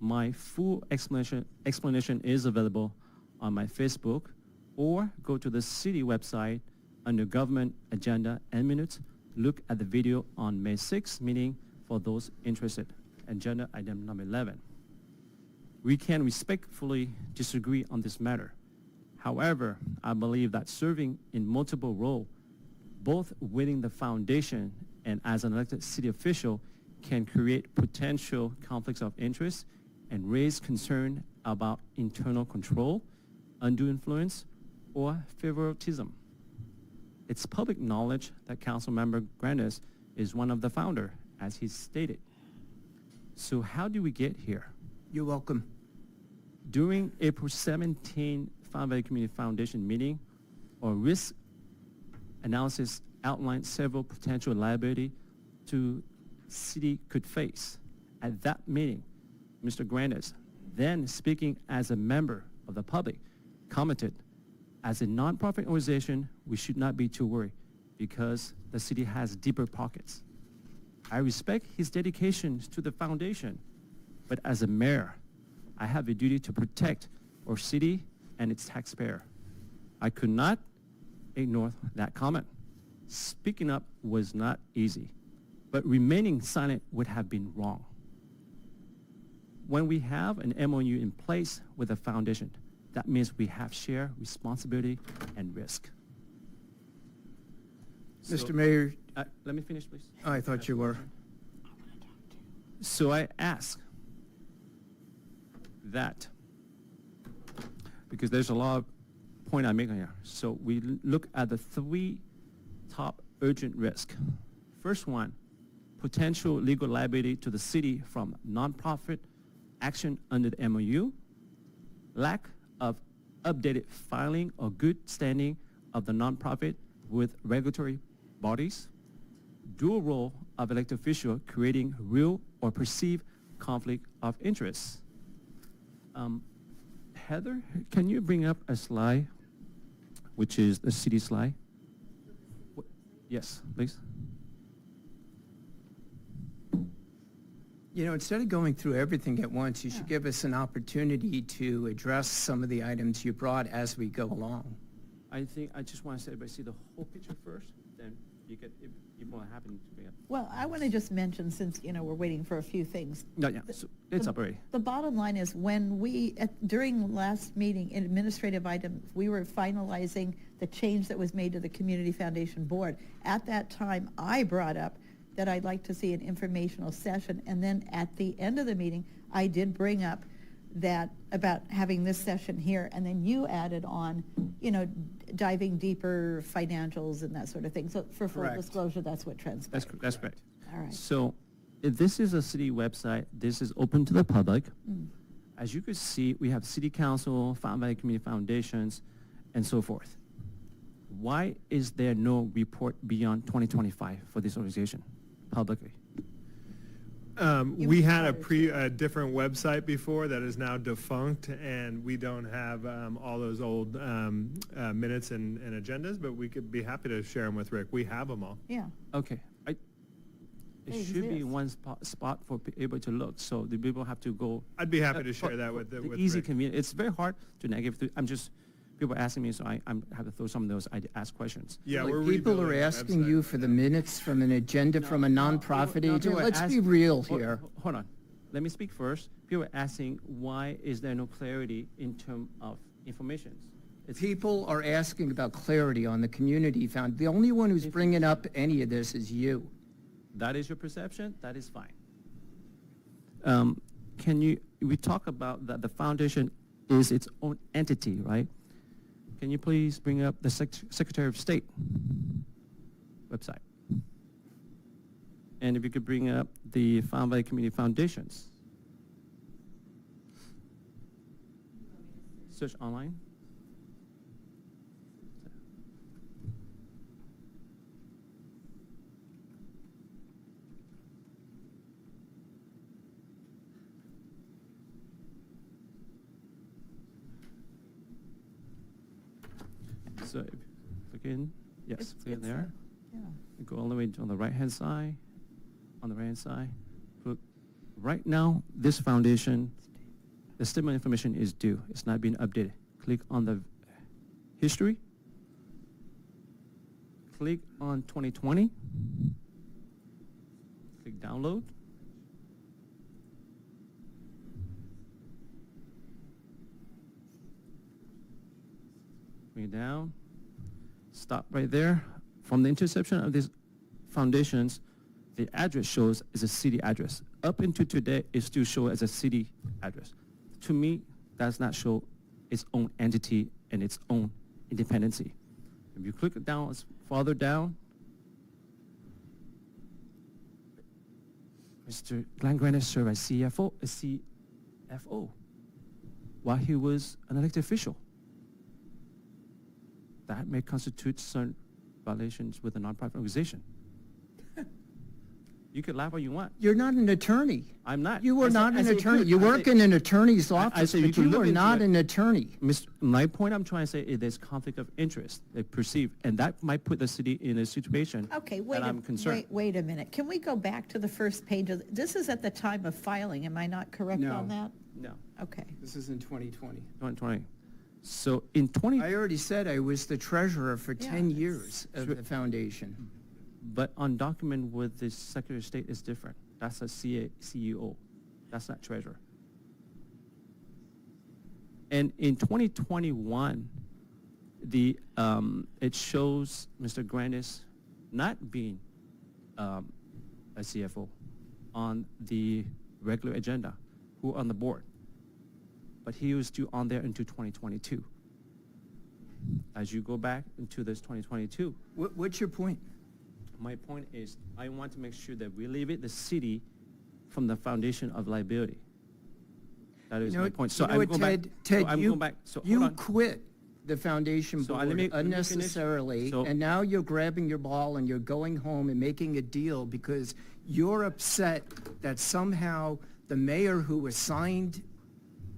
Speaker 2: My full explanation is available on my Facebook, or go to the city website under government agenda and minutes. Look at the video on May 6th meeting for those interested. Agenda item number 11. We can respectfully disagree on this matter. However, I believe that serving in multiple roles, both within the foundation and as an elected city official, can create potential conflicts of interest and raise concern about internal control, undue influence, or favoritism. It's public knowledge that Councilmember Grandes is one of the founders, as he stated. So how do we get here?
Speaker 1: You're welcome.
Speaker 2: During April 17 Fountain Valley Community Foundation meeting, our risk analysis outlined several potential liability to city could face. At that meeting, Mr. Grandes, then speaking as a member of the public, commented, as a nonprofit organization, we should not be too worried because the city has deeper pockets. I respect his dedication to the foundation, but as a mayor, I have a duty to protect our city and its taxpayer. I could not ignore that comment. Speaking up was not easy, but remaining silent would have been wrong. When we have an MOU in place with the foundation, that means we have shared responsibility and risk.
Speaker 1: Mr. Mayor,
Speaker 2: Let me finish, please.
Speaker 1: oh, I thought you were.
Speaker 2: So I ask that, because there's a lot of point I'm making here. So we look at the three top urgent risks. First one, potential legal liability to the city from nonprofit action under the MOU, lack of updated filing or good standing of the nonprofit with regulatory bodies, dual role of elected official creating real or perceived conflict of interest. Heather, can you bring up a slide, which is the city slide? Yes, please.
Speaker 1: You know, instead of going through everything at once, you should give us an opportunity to address some of the items you brought as we go along.
Speaker 2: I think I just want to say, everybody see the whole picture first, then you if you want to happen to bring up.
Speaker 9: Well, I want to just mention, since, we're waiting for a few things.
Speaker 2: Yeah, so it's up already.
Speaker 9: The bottom line is, when during last meeting, in administrative items, we were finalizing the change that was made to the Community Foundation Board. At that time, I brought up that I'd like to see an informational session, and then at the end of the meeting, I did bring up that about having this session here, and then you added on, diving deeper financials and that sort of thing. So for full
Speaker 1: Correct.
Speaker 9: disclosure, that's what transpired.
Speaker 2: That's correct.
Speaker 9: All right.
Speaker 2: So if this is a city website. This is open to the public.
Speaker 9: Mm.
Speaker 2: As you can see, we have City Council, Fountain Valley Community Foundations, and so forth. Why is there no report beyond 2025 for this organization publicly?
Speaker 3: We had a different website before that is now defunct, and we don't have all those old minutes and agendas, but we could be happy to share them with Rick. We have them all.
Speaker 9: Yeah.
Speaker 2: Okay. It
Speaker 9: They
Speaker 2: should be
Speaker 9: exist.
Speaker 2: one spot for able to look, so the people have to go.
Speaker 3: I'd be happy to
Speaker 2: for-
Speaker 3: share that
Speaker 2: for
Speaker 3: with
Speaker 2: the
Speaker 3: with
Speaker 2: easy,
Speaker 3: Rick.
Speaker 2: convenient. It's very hard to navigate through. People are asking me, so I have to throw some of those. I ask questions.
Speaker 3: Yeah,
Speaker 1: Like,
Speaker 3: we're
Speaker 1: people are
Speaker 3: rebuilding the
Speaker 1: asking
Speaker 3: website.
Speaker 1: you for the minutes from an agenda from a nonprofit
Speaker 2: No,
Speaker 1: agent.
Speaker 2: people are
Speaker 1: Let's be
Speaker 2: ask-
Speaker 1: real
Speaker 2: Hold-
Speaker 1: here.
Speaker 2: Hold on. Let me speak first. People are asking, why is there no clarity in terms of information?
Speaker 1: People are asking about clarity on the community found. The only one who's bringing up any of this is you.
Speaker 2: That is your perception. That is fine. We talk about that the foundation is its own entity, right? Can you please bring up the Secretary of State website? And if you could bring up the Fountain Valley Community Foundations. Search online. So if you click in, yes, click in there.
Speaker 9: Yeah.
Speaker 2: You go all the way on the right-hand side. On the right-hand side, look, right now, this foundation, the statement of information is due. It's not being updated. Click on the history. Click on 2020. Click download. Bring it down. Stop right there. From the interception of these foundations, the address shows as a city address. Up into today, it still shows as a city address. To me, does not show its own entity and its own independency. If you click it down, farther down, Mr. Glenn Grannis served as CFO while he was an elected official. That may constitute certain violations with a nonprofit organization. You could laugh all you want.
Speaker 1: You're not an attorney.
Speaker 2: I'm not.
Speaker 1: You
Speaker 2: I
Speaker 1: are
Speaker 2: said-
Speaker 1: not
Speaker 2: I
Speaker 1: an
Speaker 2: said
Speaker 1: attorney.
Speaker 2: could.
Speaker 1: You
Speaker 2: I
Speaker 1: work
Speaker 2: said-
Speaker 1: in an attorney's office,
Speaker 2: said you
Speaker 1: but
Speaker 2: could
Speaker 1: you
Speaker 2: look
Speaker 1: are
Speaker 2: into
Speaker 1: not
Speaker 2: it.
Speaker 1: an attorney.
Speaker 2: My point I'm trying to say is there's conflict of interest, they perceive, and that might put the city in a situation
Speaker 9: Okay,
Speaker 2: that I'm concerned.
Speaker 9: wait a minute. Can we go back to the first page of, this is at the time of filing, am I not correct
Speaker 1: No.
Speaker 9: on that?
Speaker 2: No,
Speaker 9: Okay.
Speaker 1: This is in 2020.
Speaker 2: 2020. So in 20,
Speaker 1: I already said I was the treasurer for
Speaker 9: Yeah,
Speaker 1: 10
Speaker 9: it's-
Speaker 1: years of the foundation.
Speaker 2: but on document with the Secretary of State is different. That's a CEO. That's not treasurer. And in 2021, it shows Mr. Grannis not being a CFO on the regular agenda, who on the board. But he was still on there until 2022. As you go back into this 2022,
Speaker 1: What's your point?
Speaker 2: my point is I want to make sure that we alleviate the city from the foundation of liability. That is my point. So
Speaker 1: you know
Speaker 2: I'm
Speaker 1: what,
Speaker 2: going back.
Speaker 1: Ted,
Speaker 2: So I'm
Speaker 1: you,
Speaker 2: going back. So hold
Speaker 1: you
Speaker 2: on.
Speaker 1: quit the foundation
Speaker 2: So,
Speaker 1: board
Speaker 2: let me finish.
Speaker 1: unnecessarily,
Speaker 2: So-
Speaker 1: and now you're grabbing your ball and you're going home and making a deal because you're upset that somehow the mayor who assigned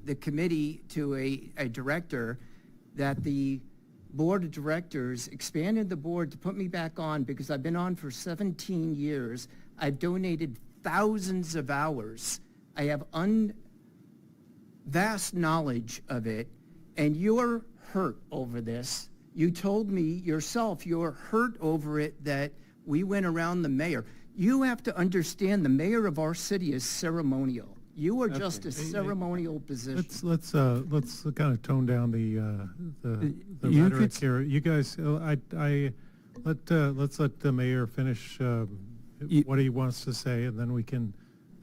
Speaker 1: the committee to a director, that the board of directors expanded the board to put me back on because I've been on for 17 years. I've donated thousands of hours. I have vast knowledge of it, and you're hurt over this. You told me yourself you're hurt over it, that We went around the mayor. You have to understand the mayor of our city is ceremonial. You are just a ceremonial position.
Speaker 8: Let's kind of tone down the
Speaker 2: You
Speaker 8: rhetoric
Speaker 2: could-
Speaker 8: here. You guys, let's let the mayor finish what he wants to say, and then we can.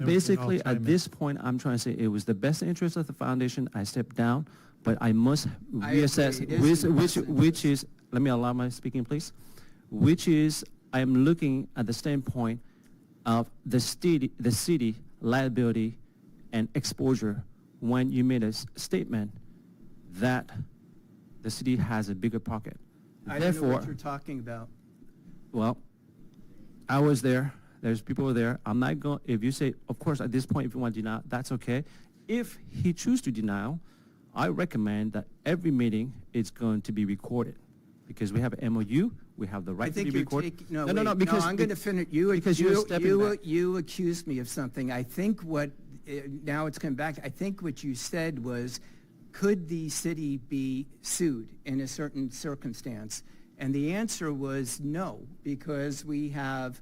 Speaker 2: Basically, at this point, I'm trying to say it was the best interest of the foundation. I stepped down, but I must reassess
Speaker 1: agree. It is in the best
Speaker 2: which is. Let me allow my speaking, please. Which is, I am looking at the standpoint of the city liability and exposure when you made a statement that the city has a bigger pocket.
Speaker 1: I don't know what you're talking about.
Speaker 2: Well, I was there. There's people there. I'm not going, if you say, of course, at this point, if you want to deny, that's okay. If he chooses to deny, I recommend that every meeting is going to be recorded because we have an MOU. We have the right
Speaker 1: I think
Speaker 2: to be
Speaker 1: you're
Speaker 2: recorded.
Speaker 1: taking,
Speaker 2: Because
Speaker 1: I'm going to finish.
Speaker 2: because you're stepping back.
Speaker 1: You accused me of something. I think now it's coming back. I think what you said was, could the city be sued in a certain circumstance? And the answer was no, because we have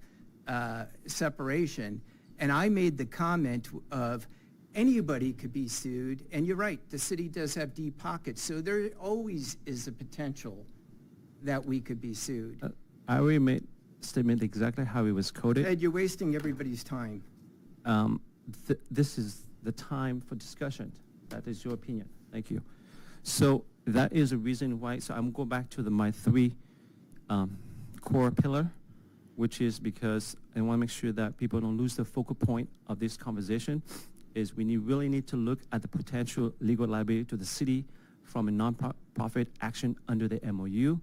Speaker 1: separation. And I made the comment of anybody could be sued. And you're right, the city does have deep pockets. So there always is a potential that we could be sued.
Speaker 2: I already made statement exactly how it was coded.
Speaker 1: Ed, you're wasting everybody's time.
Speaker 2: This is the time for discussion. That is your opinion. Thank you. So that is the reason why. So I'm going back to my three core pillar, which is because I want to make sure that people don't lose the focal point of this conversation. Is we really need to look at the potential legal liability to the city from a non-profit action under the MOU,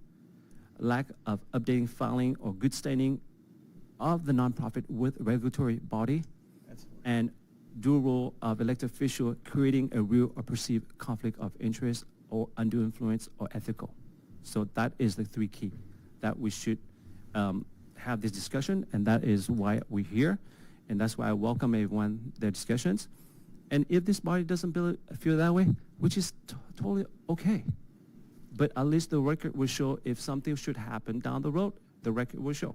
Speaker 2: lack of updating, filing, or good standing of the nonprofit with regulatory body, and dual role of elected official creating a real or perceived conflict of interest or undue influence or ethical. So that is the three key that we should have this discussion, and that is why we're here, and that's why I welcome everyone their discussions. And if this body doesn't feel that way, which is totally okay, but at least the record will show if something should happen down the road, the record will show.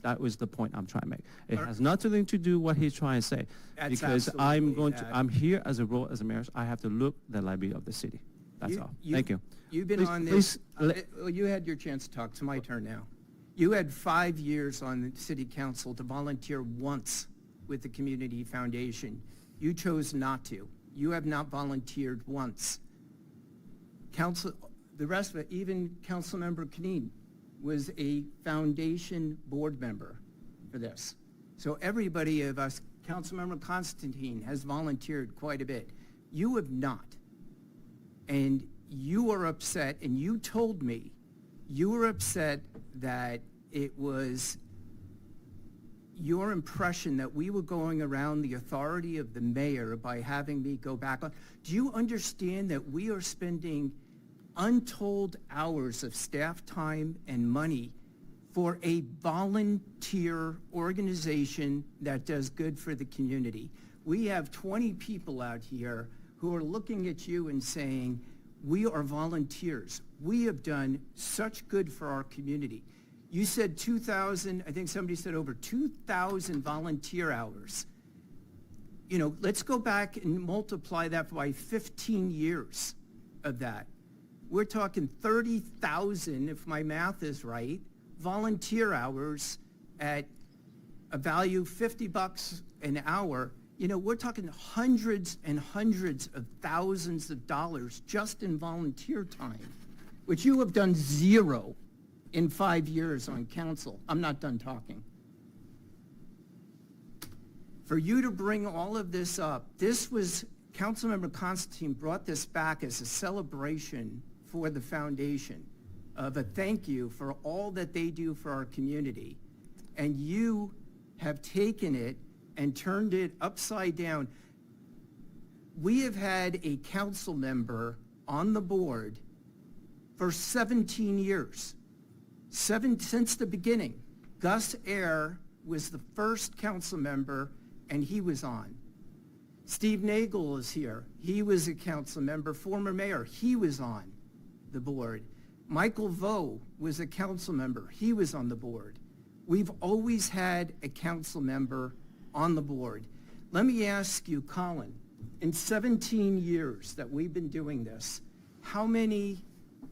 Speaker 2: That was the point I'm trying to make. It has nothing to do what he's trying to say,
Speaker 1: That's
Speaker 2: because
Speaker 1: absolutely,
Speaker 2: I'm here as a role as a mayor. I have to look the liability of the city. That's all. Thank you.
Speaker 1: You've been on this. Well, you had your chance to talk. It's my turn now. You had 5 years on the city council to volunteer once with the Community Foundation. You chose not to. You have not volunteered once. Council, the rest of it, even Councilmember Kneen was a foundation board member for this. So everybody of us, Councilmember Constantine has volunteered quite a bit. You have not. And you are upset, and you told me you were upset that it was your impression that we were going around the authority of the mayor by having me go back on. Do you understand that we are spending untold hours of staff time and money for a volunteer organization that does good for the community? We have 20 people out here who are looking at you and saying, we are volunteers. We have done such good for our community. You said 2,000, I think somebody said over 2,000 volunteer hours. You know, let's go back and multiply that by 15 years of that. We're talking 30,000, if my math is right, volunteer hours at a value $50 an hour. You know, we're talking hundreds and hundreds of thousands of dollars just in volunteer time, which you have done zero in 5 years on council. I'm not done talking. For you to bring all of this up, this was, Councilmember Constantine brought this back as a celebration for the foundation of a thank you for all that they do for our community. And you have taken it and turned it upside down. We have had a council member on the board for 17 years. Since the beginning. Gus Eyre was the first council member, and he was on. Steve Nagel is here. He was a council member, former mayor. He was on the board. Michael Vo was a council member. He was on the board. We've always had a council member on the board. Let me ask you, Colin, in 17 years that we've been doing this, how many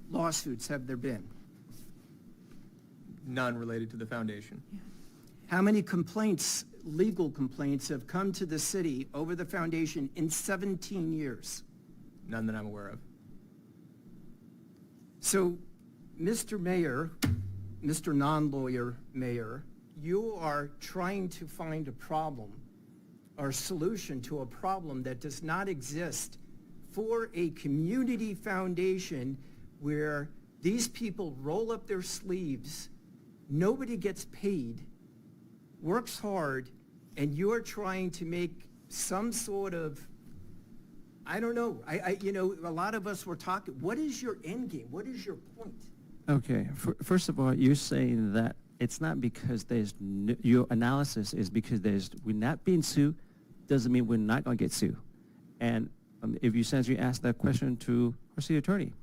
Speaker 1: lawsuits have there been?
Speaker 4: None related to the foundation.
Speaker 1: How many complaints, legal complaints, have come to the city over the foundation in 17 years?
Speaker 4: None that I'm aware of.
Speaker 1: So, Mr. Mayor, Mr. Non-lawyer mayor, you are trying to find a problem or solution to a problem that does not exist for a community foundation where these people roll up their sleeves, nobody gets paid, works hard, and you're trying to make some sort of, I don't know, a lot of us were talking, what is your end game? What is your point?
Speaker 2: Okay, first of all, you're saying that it's not because there's, your analysis is because we're not being sued, doesn't mean we're not going to get sued. And if you ask that question to our city attorney,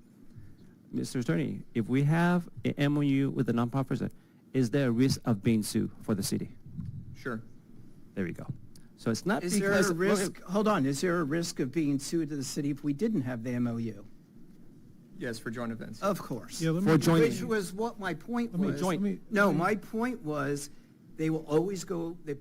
Speaker 2: Mr. Attorney, if we have an MOU with a nonprofit person, is there a risk of being sued for the city?
Speaker 4: Sure.
Speaker 2: There we go. So it's not
Speaker 1: Is
Speaker 2: because...
Speaker 1: there a risk, hold on, is there a risk of being sued to the city if we didn't have the MOU?
Speaker 4: Yes, for joint events.
Speaker 1: Of course.
Speaker 8: Yeah, let
Speaker 2: For
Speaker 8: me,
Speaker 2: joint-
Speaker 1: Which was what my point
Speaker 8: let me-
Speaker 1: was.
Speaker 8: let me-
Speaker 1: No, my point was, they will always go, they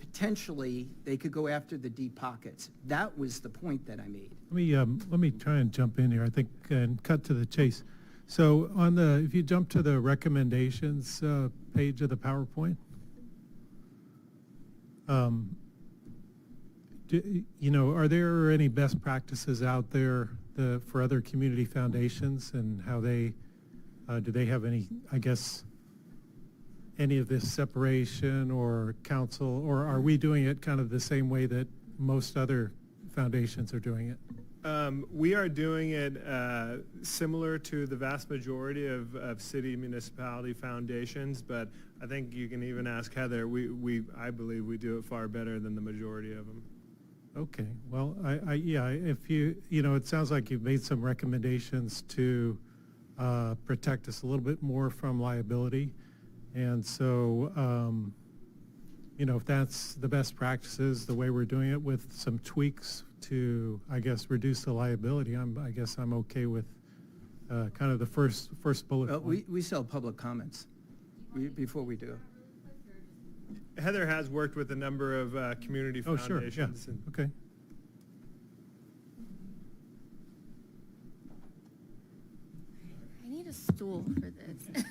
Speaker 1: could go after the deep pockets. That was the point that I made.
Speaker 8: let me try and jump in here, I think, and cut to the chase. So if you jump to the recommendations page of the PowerPoint, are there any best practices out there for other community foundations, and how they, do they have any, I guess, any of this separation or council, or are we doing it kind of the same way that most other foundations are doing it?
Speaker 3: We are doing it similar to the vast majority of city municipality foundations, but I think you can even ask Heather. I believe we do it far better than the majority of them.
Speaker 8: Okay, well, if it sounds like you've made some recommendations to protect us a little bit more from liability. And so, if that's the best practices, the way we're doing it with some tweaks to, I guess, reduce the liability, I guess I'm okay with kind of the first bullet point.
Speaker 1: We sell public comments before we do.
Speaker 3: Heather has worked with a number of community
Speaker 8: Oh, sure, yeah,
Speaker 3: foundations. And
Speaker 8: okay.
Speaker 6: I need a stool for this.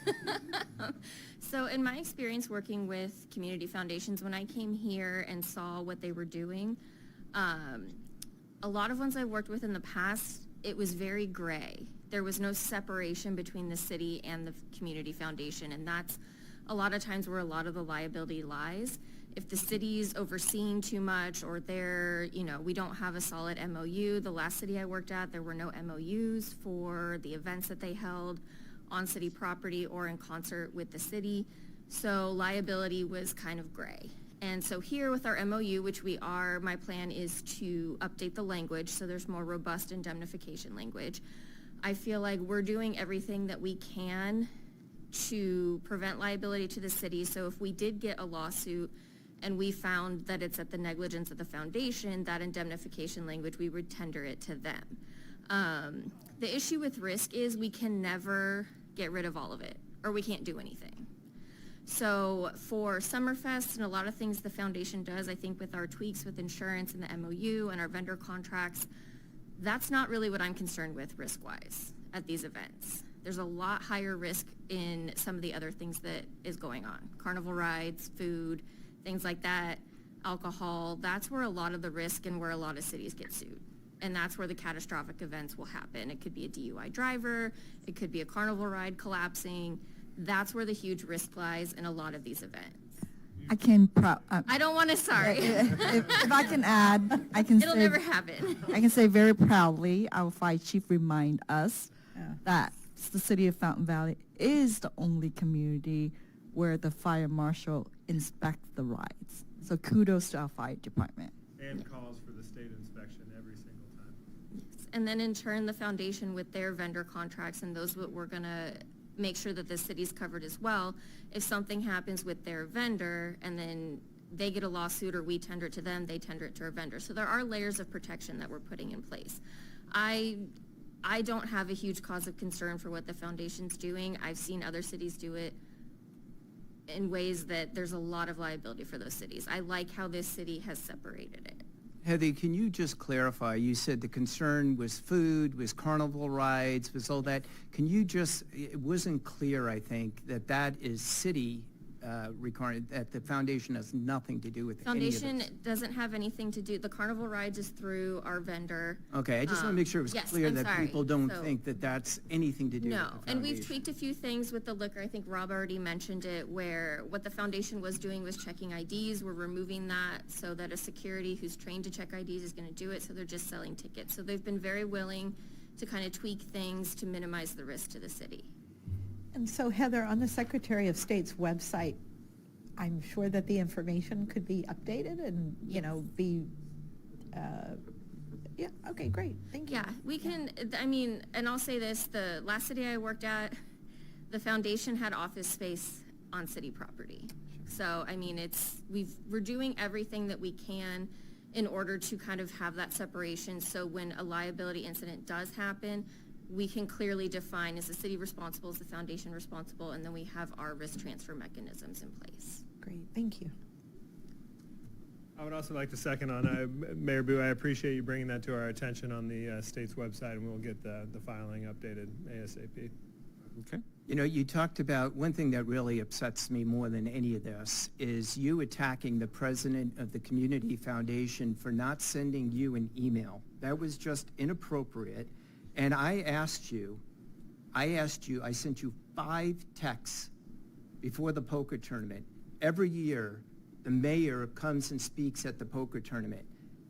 Speaker 6: So in my experience working with community foundations, when I came here and saw what they were doing, a lot of ones I worked with in the past, it was very gray. There was no separation between the city and the community foundation, and that's a lot of times where a lot of the liability lies. If the city's overseeing too much, or we don't have a solid MOU. The last city I worked at, there were no MOUs for the events that they held on city property or in concert with the city. So liability was kind of gray. And so here with our MOU, which my plan is to update the language so there's more robust indemnification language. I feel like we're doing everything that we can to prevent liability to the city. So if we did get a lawsuit and we found that it's at the negligence of the foundation, that indemnification language, we would tender it to them. The issue with risk is we can never get rid of all of it, or we can't do anything. So for Summerfest and a lot of things the foundation does, I think with our tweaks with insurance and the MOU and our vendor contracts, that's not really what I'm concerned with risk-wise at these events. There's a lot higher risk in some of the other things that is going on. Carnival rides, food, things like that, alcohol, that's where a lot of the risk and where a lot of cities get sued. And that's where the catastrophic events will happen. It could be a DUI driver, it could be a carnival ride collapsing. That's where the huge risk lies in a lot of these events. I don't want to, sorry.
Speaker 5: If I can add,
Speaker 6: It'll never happen.
Speaker 5: I can say very proudly, our fire chief remind us that the city of Fountain Valley is the only community where the fire marshal inspects the rides. So kudos to our fire department.
Speaker 3: And calls for the state inspection every single time.
Speaker 6: Yes. And then in turn, the foundation with their vendor contracts and those what we're going to make sure that the city's covered as well. If something happens with their vendor and then they get a lawsuit or we tender it to them, they tender it to our vendor. So there are layers of protection that we're putting in place. I don't have a huge cause of concern for what the foundation's doing. I've seen other cities do it in ways that there's a lot of liability for those cities. I like how this city has separated it.
Speaker 1: Heather, can you just clarify? You said the concern was food, was carnival rides, was all that. Can you just, it wasn't clear, I think, that is city requirement, that the foundation has nothing to do with any of
Speaker 6: Foundation
Speaker 1: this.
Speaker 6: doesn't have anything to do, the carnival rides is through our vendor.
Speaker 1: Okay, I just want to make sure it was
Speaker 6: yes,
Speaker 1: clear
Speaker 6: I'm
Speaker 1: that
Speaker 6: sorry.
Speaker 1: people don't
Speaker 6: So-
Speaker 1: think that that's anything to do with the
Speaker 6: No,
Speaker 1: foundation.
Speaker 6: and we've tweaked a few things with the liquor. I think Rob already mentioned it, where what the foundation was doing was checking IDs. We're removing that so that a security who's trained to check IDs is going to do it, so they're just selling tickets. So they've been very willing to kind of tweak things to minimize the risk to the city.
Speaker 9: And so Heather, on the Secretary of State's website, I'm sure that the information could be updated and, you know, be, yeah, okay, great, thank you.
Speaker 6: Yeah, we can, I mean, and I'll say this, the last city I worked at, the foundation had office space on city property. So, I mean, we're doing everything that we can in order to kind of have that separation, so when a liability incident does happen, we can clearly define, is the city responsible, is the foundation responsible, and then we have our risk transfer mechanisms in place.
Speaker 9: Great, thank you.
Speaker 3: I would also like to second on, Mayor Boo, I appreciate you bringing that to our attention on the state's website, and we'll get the filing updated ASAP.
Speaker 2: Okay.
Speaker 1: You know, you talked about, one thing that really upsets me more than any of this is you attacking the president of the Community Foundation for not sending you an email. That was just inappropriate. And I sent you 5 texts before the poker tournament. Every year, the mayor comes and speaks at the poker tournament.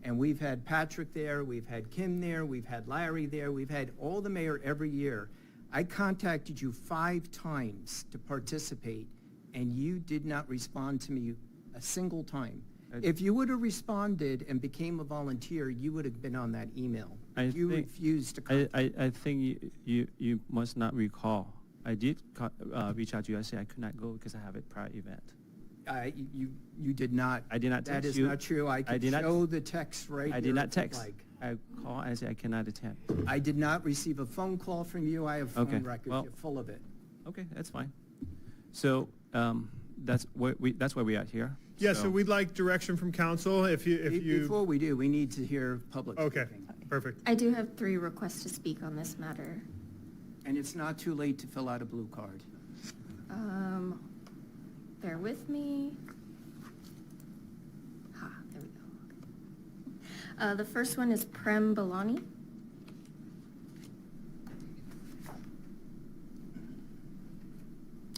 Speaker 1: And we've had Patrick there, we've had Kim there, we've had Larry there, we've had all the mayor every year. I contacted you 5 times to participate, and you did not respond to me a single time. If you would have responded and became a volunteer, you would have been on that email. You refused to contact.
Speaker 2: I think you must not recall. I did reach out to you. I said I could not go because I have a prior event.
Speaker 1: You did not.
Speaker 2: I did not
Speaker 1: That
Speaker 2: text
Speaker 1: is
Speaker 2: you.
Speaker 1: not true. I can
Speaker 2: did not-
Speaker 1: show the text right here.
Speaker 2: I did not
Speaker 1: if you'd
Speaker 2: text.
Speaker 1: like.
Speaker 2: I called and I said I cannot attend.
Speaker 1: I did not receive a phone call from you. I have phone
Speaker 2: Okay,
Speaker 1: records.
Speaker 2: well-
Speaker 1: You're full of it.
Speaker 2: Okay, that's fine. So that's where we are here.
Speaker 3: Yeah, so we'd like direction from council if you.
Speaker 1: Before we do, we need to hear public
Speaker 3: Okay,
Speaker 1: speaking.
Speaker 3: perfect.
Speaker 6: I do have 3 requests to speak on this matter.
Speaker 1: And it's not too late to fill out a blue card.
Speaker 6: Bear with me. There we go. The first one is Prem Balani.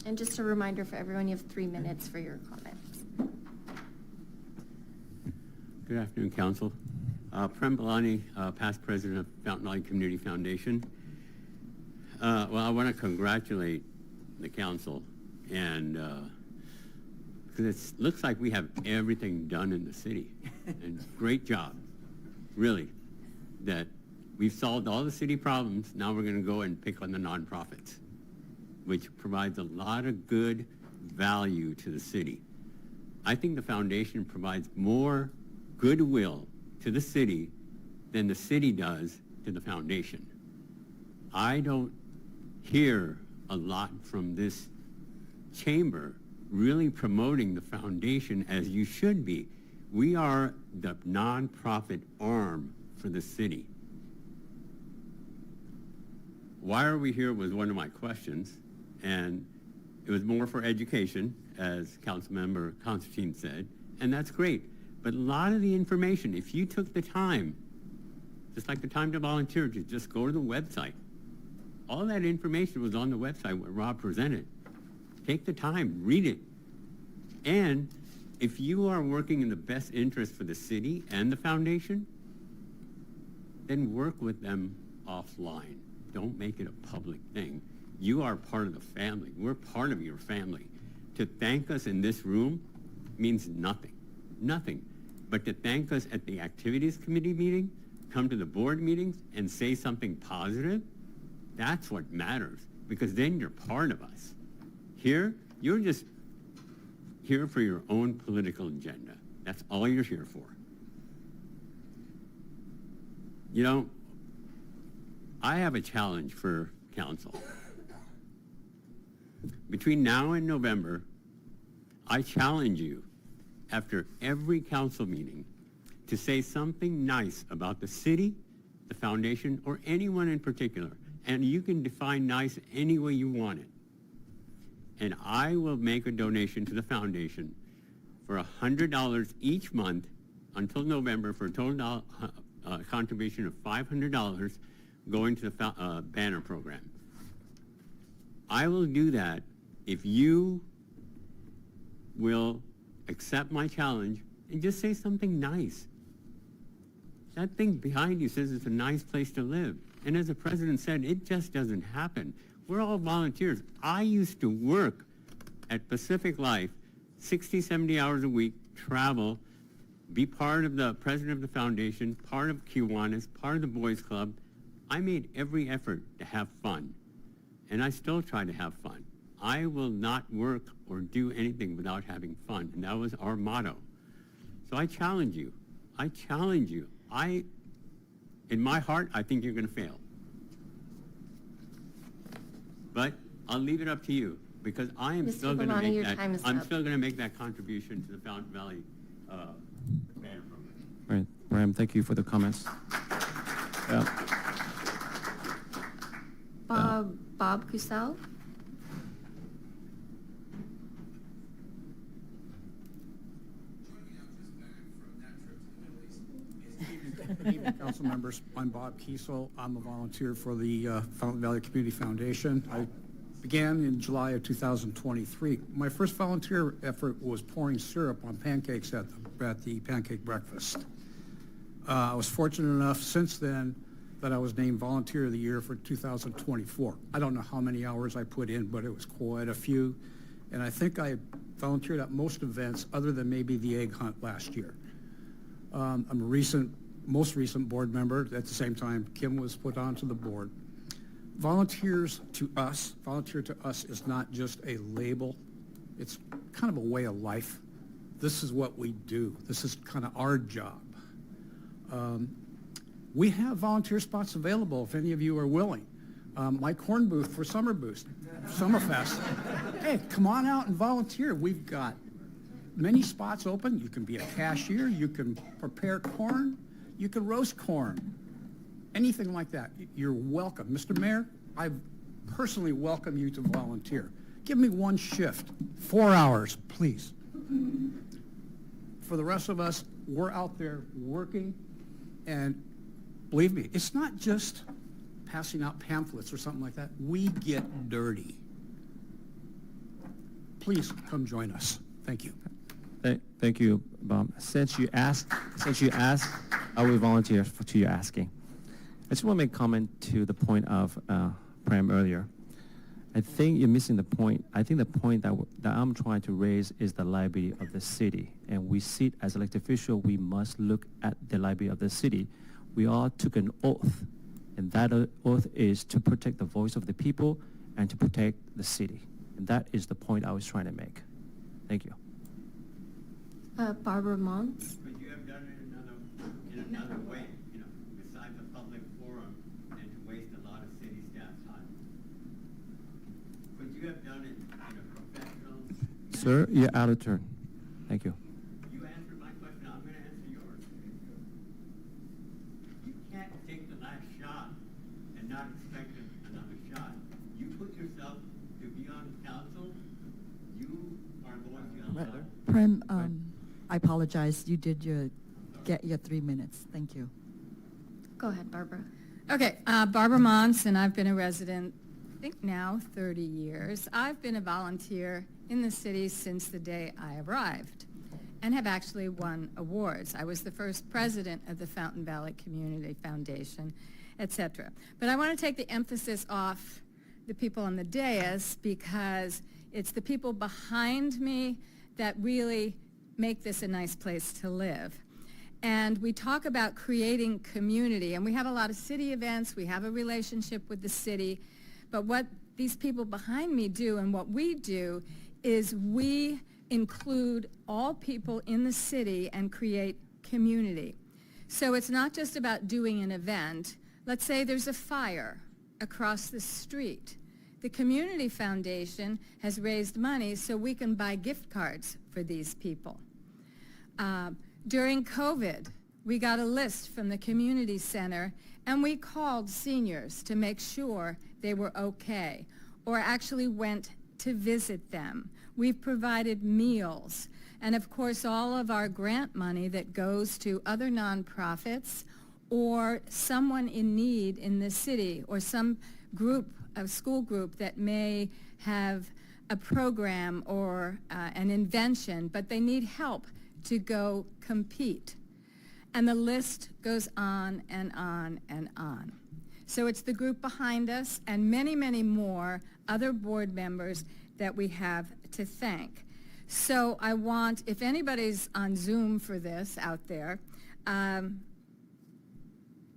Speaker 6: And just a reminder for everyone, you have 3 minutes for your comments.
Speaker 10: Good afternoon, Council. Prem Balani, past president of Fountain Valley Community Foundation. Well, I want to congratulate the council, and because it looks like we have everything done in the city, and great job, really. That we've solved all the city problems. Now we're going to go and pick on the nonprofits, which provides a lot of good value to the city. I think the foundation provides more goodwill to the city than the city does to the foundation. I don't hear a lot from this chamber really promoting the foundation as you should be. We are the nonprofit arm for the city. Why are we here was one of my questions, and it was more for education, as Councilmember Constantine said, and that's great. But a lot of the information, if you took the time, just like the time to volunteer, to just go to the website, all that information was on the website what Rob presented. Take the time, read it. And if you are working in the best interest for the city and the foundation, then work with them offline. Don't make it a public thing. You are part of the family. We're part of your family. To thank us in this room means nothing, nothing. But to thank us at the activities committee meeting, come to the board meetings and say something positive, that's what matters. because then you're part of us. Here, you're just here for your own political agenda. That's all you're here for. You know, I have a challenge for council. Between now and November, I challenge you, after every council meeting, to say something nice about the city, the foundation, or anyone in particular. And you can define nice any way you want it. And I will make a donation to the foundation for $100 each month until November, for a total contribution of $500 going to the banner program. I will do that if you will accept my challenge and just say something nice. That thing behind you says it's a nice place to live. And as the president said, it just doesn't happen. We're all volunteers. I used to work at Pacific Life 60, 70 hours a week, travel, be part of the president of the foundation, part of Kiwanis, part of the Boys Club. I made every effort to have fun. And I still try to have fun. I will not work or do anything without having fun. And that was our motto. So I challenge you. I challenge you. In my heart, I think you're going to fail. But I'll leave it up to you, because I am
Speaker 6: Mr.
Speaker 10: still going to
Speaker 6: Bomani,
Speaker 10: make
Speaker 6: your
Speaker 10: that.
Speaker 6: time is
Speaker 10: I'm
Speaker 6: up.
Speaker 10: still going to make that contribution to the Fountain Valley banner program.
Speaker 2: Right, Bram, thank you for the comments.
Speaker 6: Bob Cusel?
Speaker 11: Good evening, council members. I'm Bob Kiesel. I'm a volunteer for the Fountain Valley Community Foundation. I began in July of 2023. My first volunteer effort was pouring syrup on pancakes at the pancake breakfast. I was fortunate enough since then that I was named Volunteer of the Year for 2024. I don't know how many hours I put in, but it was quite a few. And I think I volunteered at most events other than maybe the egg hunt last year. I'm a most recent board member. At the same time, Kim was put onto the board. Volunteer to us is not just a label. It's kind of a way of life. This is what we do. This is kind of our job. We have volunteer spots available if any of you are willing. My corn booth for Summerfest. Hey, come on out and volunteer. We've got many spots open. You can be a cashier. You can prepare corn. You can roast corn. Anything like that. You're welcome. Mr. Mayor, I personally welcome you to volunteer. Give me one shift, 4 hours, please. For the rest of us, we're out there working, and believe me, it's not just passing out pamphlets or something like that. We get dirty. Please come join us. Thank you.
Speaker 2: Thank you, Bob. Since you asked, I will volunteer to your asking. I just want to make a comment to the point of Prem earlier. I think you're missing the point. I think the point that I'm trying to raise is the liability of the city. And we sit as elected officials, we must look at the liability of the city. We all took an oath, and that oath is to protect the voice of the people and to protect the city. And that is the point I was trying to make. Thank you.
Speaker 6: Barbara Mons?
Speaker 10: But you have done it in another way, besides a public forum and to waste a lot of city staff's time. But you have done it in a professional...
Speaker 2: Sir, you're out of turn. Thank you.
Speaker 10: You answered my question, I'm going to answer yours. You can't take the last shot and not expect another shot. You put yourself to be on council, you are going to allow...
Speaker 5: Prem, I apologize. You did get your 3 minutes. Thank you.
Speaker 6: Go ahead, Barbara.
Speaker 12: Okay, Barbara Mons, and I've been a resident, I think now 30 years. I've been a volunteer in the city since the day I arrived and have actually won awards. I was the first president of the Fountain Valley Community Foundation, etc. But I want to take the emphasis off the people on the dais because it's the people behind me that really make this a nice place to live. And we talk about creating community, and we have a lot of city events, we have a relationship with the city, But what these people behind me do and what we do is we include all people in the city and create community. So it's not just about doing an event. Let's say there's a fire across the street. The Community Foundation has raised money so we can buy gift cards for these people. During COVID, we got a list from the community center and we called seniors to make sure they were okay, or actually went to visit them. We've provided meals, and of course all of our grant money that goes to other nonprofits or someone in need in the city, or some group, a school group that may have a program or an invention, but they need help to go compete. And the list goes on and on and on. So it's the group behind us and many, many more other board members that we have to thank. So I want, if anybody's on Zoom for this out there,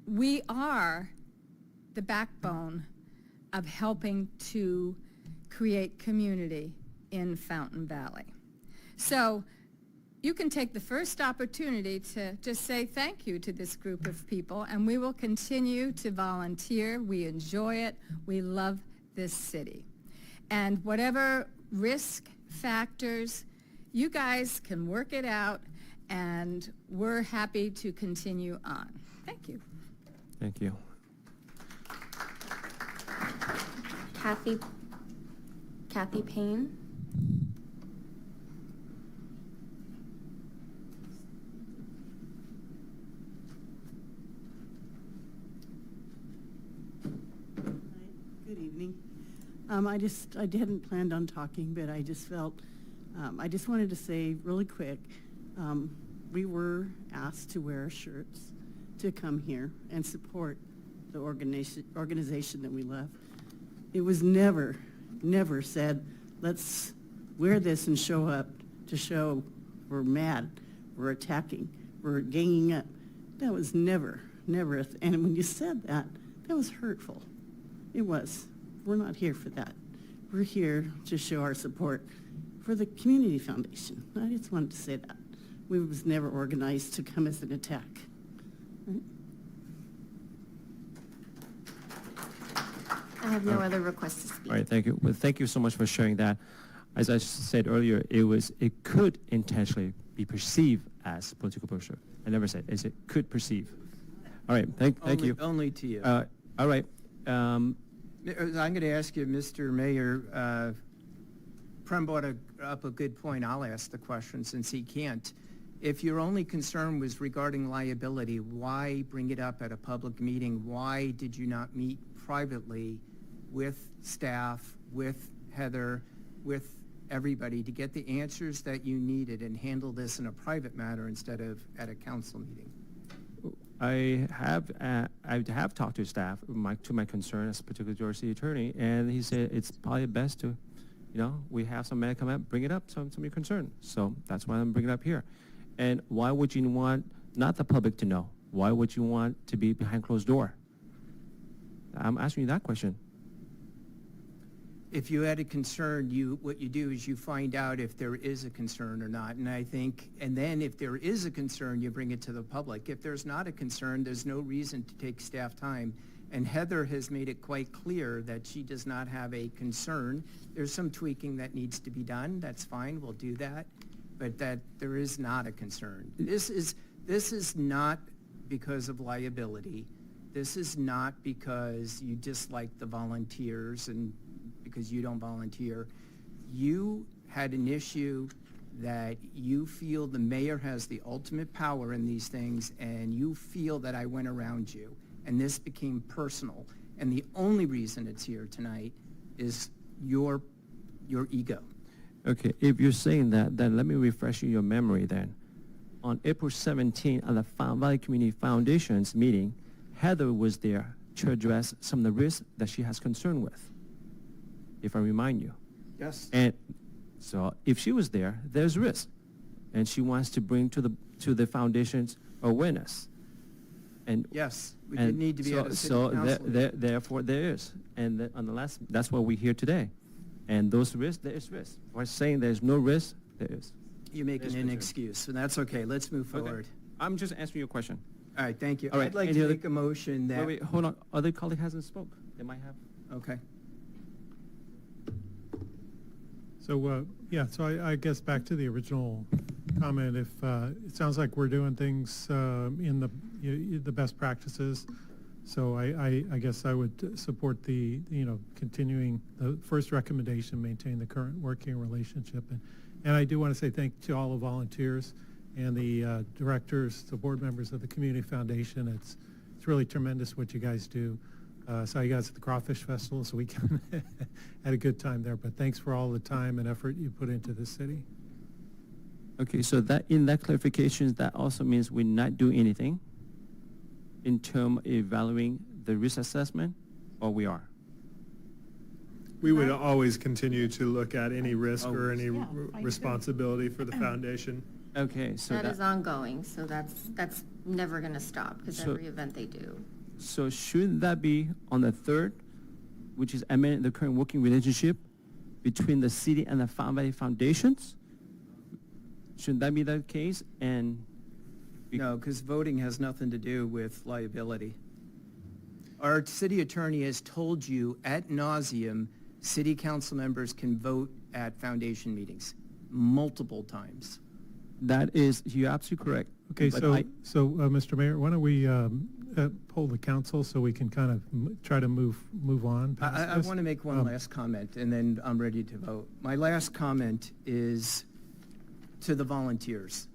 Speaker 12: we are the backbone of helping to create community in Fountain Valley. So you can take the first opportunity to just say thank you to this group of people, and we will continue to volunteer. We enjoy it. We love this city. And whatever risk factors, you guys can work it out, and we're happy to continue on. Thank you.
Speaker 2: Thank you.
Speaker 6: Kathy Payne.
Speaker 13: Good evening. I hadn't planned on talking, but I just felt, I just wanted to say really quick, we were asked to wear shirts to come here and support the organization that we love. It was never said, let's wear this and show up to show we're mad, we're attacking, we're ganging up. That was never, and when you said that, that was hurtful. It was. We're not here for that. We're here to show our support for the Community Foundation. I just wanted to say that. We was never organized to come as an attack. Right?
Speaker 6: I have no other requests to speak.
Speaker 2: All right, thank you. Well, thank you so much for sharing that. As I said earlier, it could intentionally be perceived as political pressure. I never said it could perceive. All right, thank you.
Speaker 1: Only to you.
Speaker 2: All right.
Speaker 1: I'm going to ask you, Mr. Mayor, Prem brought up a good point. I'll ask the question since he can't. If your only concern was regarding liability, why bring it up at a public meeting? Why did you not meet privately with staff, with Heather, with everybody to get the answers that you needed and handle this in a private matter instead of at a council meeting?
Speaker 2: I have talked to staff to my concern, as particularly George City Attorney, and he said it's probably best to, we have some man come up, bring it up, some of your concern. So that's why I'm bringing it up here. And why would you want not the public to know? Why would you want to be behind closed door? I'm asking you that question.
Speaker 1: If you had a concern, what you do is you find out if there is a concern or not. And then if there is a concern, you bring it to the public. If there's not a concern, there's no reason to take staff time. And Heather has made it quite clear that she does not have a concern. There's some tweaking that needs to be done. That's fine, we'll do that. But that there is not a concern. This is not because of liability. This is not because you dislike the volunteers and because you don't volunteer. You had an issue that you feel the mayor has the ultimate power in these things, and you feel that I went around you, and this became personal. And the only reason it's here tonight is your ego.
Speaker 2: Okay, if you're saying that, then let me refresh your memory then. On April 17th at the Fountain Valley Community Foundation's meeting, Heather was there to address some of the risks that she has concern with, if I remind you.
Speaker 1: Yes.
Speaker 2: And so if she was there, there's risk. And she wants to bring to the foundation's awareness. And
Speaker 1: Yes, we
Speaker 2: and
Speaker 1: did need to be at a city
Speaker 2: so
Speaker 1: council.
Speaker 2: therefore there is. And on the last, that's why we're here today. And those risks, there is risk. We're saying there's no risk, there is.
Speaker 1: You're making
Speaker 2: There's
Speaker 1: an
Speaker 2: concern.
Speaker 1: excuse, so that's okay. Let's move
Speaker 2: Okay.
Speaker 1: forward.
Speaker 2: I'm just answering your question.
Speaker 1: All right, thank you.
Speaker 2: All right,
Speaker 1: I'd like
Speaker 2: any
Speaker 1: to
Speaker 2: other-
Speaker 1: make a motion that.
Speaker 2: Wait, hold on. Other colleague hasn't spoke. They might have.
Speaker 1: Okay.
Speaker 8: So, so I guess back to the original comment, if, it sounds like we're doing things in the best practices. So I guess I would support the, continuing the first recommendation, maintain the current working relationship. And I do want to say thank you to all the volunteers and the directors, the board members of the Community Foundation. It's really tremendous what you guys do. Saw you guys at the Crawfish Festival, so we had a good time there. But thanks for all the time and effort you put into the city.
Speaker 2: Okay, so that in that clarification, that also means we're not doing anything in terms of evaluating the risk assessment, or we are?
Speaker 3: We would always continue to look at any risk or any
Speaker 9: Yeah, I agree.
Speaker 3: responsibility for the foundation.
Speaker 2: Okay, so
Speaker 6: That is ongoing, so that's never going to stop, because
Speaker 2: So-
Speaker 6: every event they do.
Speaker 2: So shouldn't that be on the third, which is amending the current working relationship between the city and the Fountain Valley Foundations? Shouldn't that be the case? And
Speaker 1: No, because voting has nothing to do with liability. Our city attorney has told you ad nauseum, city council members can vote at foundation meetings multiple times.
Speaker 2: that is, you're absolutely correct.
Speaker 8: Okay,
Speaker 2: But
Speaker 8: so Mr. Mayor, why don't we poll the council so we can kind of try to move on past
Speaker 1: I
Speaker 8: this?
Speaker 1: want to make one
Speaker 8: Um,
Speaker 1: last comment, and then I'm ready to vote. My last comment is to the volunteers.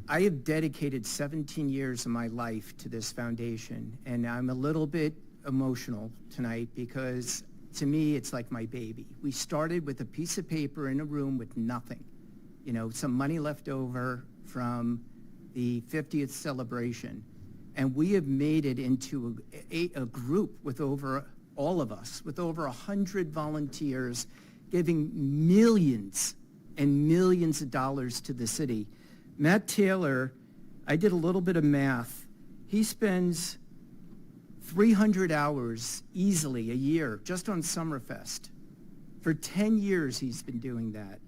Speaker 1: I have dedicated 17 years of my life to this foundation, and I'm a little bit emotional tonight because to me, it's like my baby. We started with a piece of paper in a room with nothing, some money left over from the 50th celebration. And we have made it into a group with all of us, with over 100 volunteers, giving millions and millions of dollars to the city. Matt Taylor, I did a little bit of math. He spends 300 hours easily a year just on Summerfest. For 10 years, he's been doing that.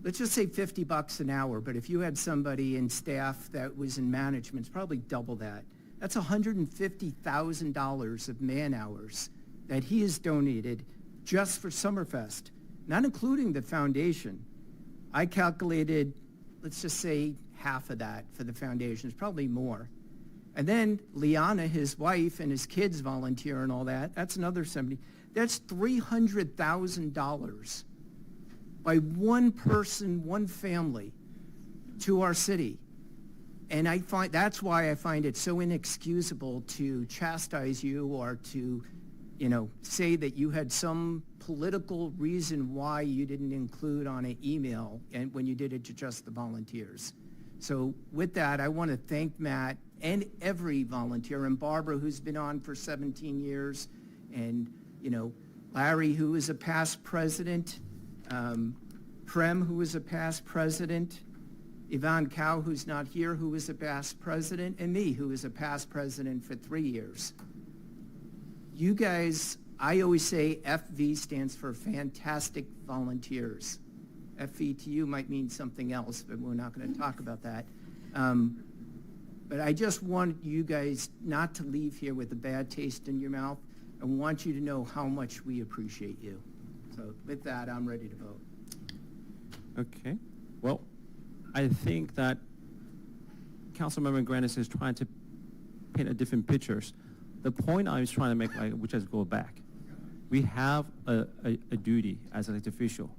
Speaker 1: Let's just say $50 an hour, but if you had somebody in staff that was in management, it's probably double that. That's $150,000 of man hours that he has donated just for Summerfest, not including the foundation. I calculated, let's just say half of that for the foundation. It's probably more. And then Liana, his wife, and his kids volunteer and all that. That's another 70. That's $300,000 by one person, one family to our city. And that's why I find it so inexcusable to chastise you or to, say that you had some political reason why you didn't include on an email and when you did it to just the volunteers. So with that, I want to thank Matt and every volunteer, and Barbara, who's been on for 17 years, and, Larry, who is a past president, Prem, who is a past president, Yvonne Cow, who's not here, who is a past president, and me, who is a past president for 3 years. You guys, I always say FV stands for Fantastic Volunteers. FV to you might mean something else, but we're not going to talk about that. But I just want you guys not to leave here with a bad taste in your mouth. I want you to know how much we appreciate you. So with that, I'm ready to vote.
Speaker 2: Okay. Well, I think that Councilmember Granis is trying to paint a different pictures. The point I was trying to make, which is go back. We have a duty as an elected official,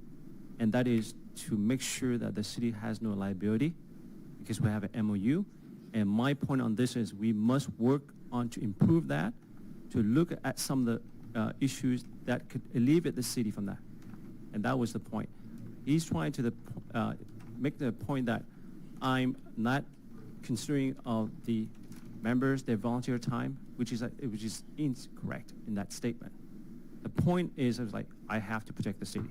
Speaker 2: and that is to make sure that the city has no liability because we have an MOU. And my point on this is we must work on to improve that, to look at some of the issues that could alleviate the city from that. And that was the point. He's trying to make the point that I'm not considering of the members, their volunteer time, which is incorrect in that statement. The point is, I have to protect the city.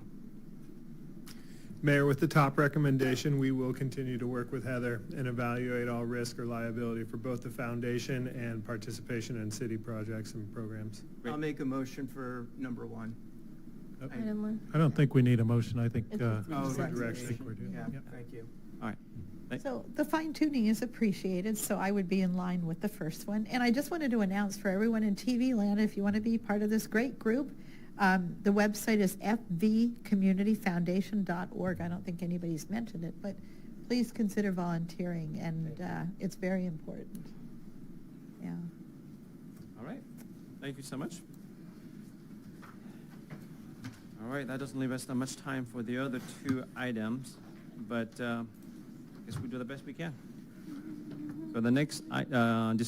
Speaker 3: Mayor, with the top recommendation, we will continue to work with Heather and evaluate all risk or liability for both the foundation and participation in city projects and programs.
Speaker 14: I'll make a motion for number 1.
Speaker 6: Item 1.
Speaker 8: I don't think we need a motion. I think,
Speaker 9: It's-
Speaker 14: Oh,
Speaker 8: I
Speaker 3: direction.
Speaker 8: think we're doing.
Speaker 14: Yeah,
Speaker 8: Yep.
Speaker 14: thank you.
Speaker 2: All right.
Speaker 9: So the fine tuning is appreciated, so I would be in line with the first one. And I just wanted to announce for everyone in TV land, if you want to be part of this great group, the website is fvcommunityfoundation.org. I don't think anybody's mentioned it, but please consider volunteering, and it's very important. Yeah.
Speaker 2: All right. Thank you so much. All right, that doesn't leave us that much time for the other 2 items, but I guess we do the best we can. So the next discussion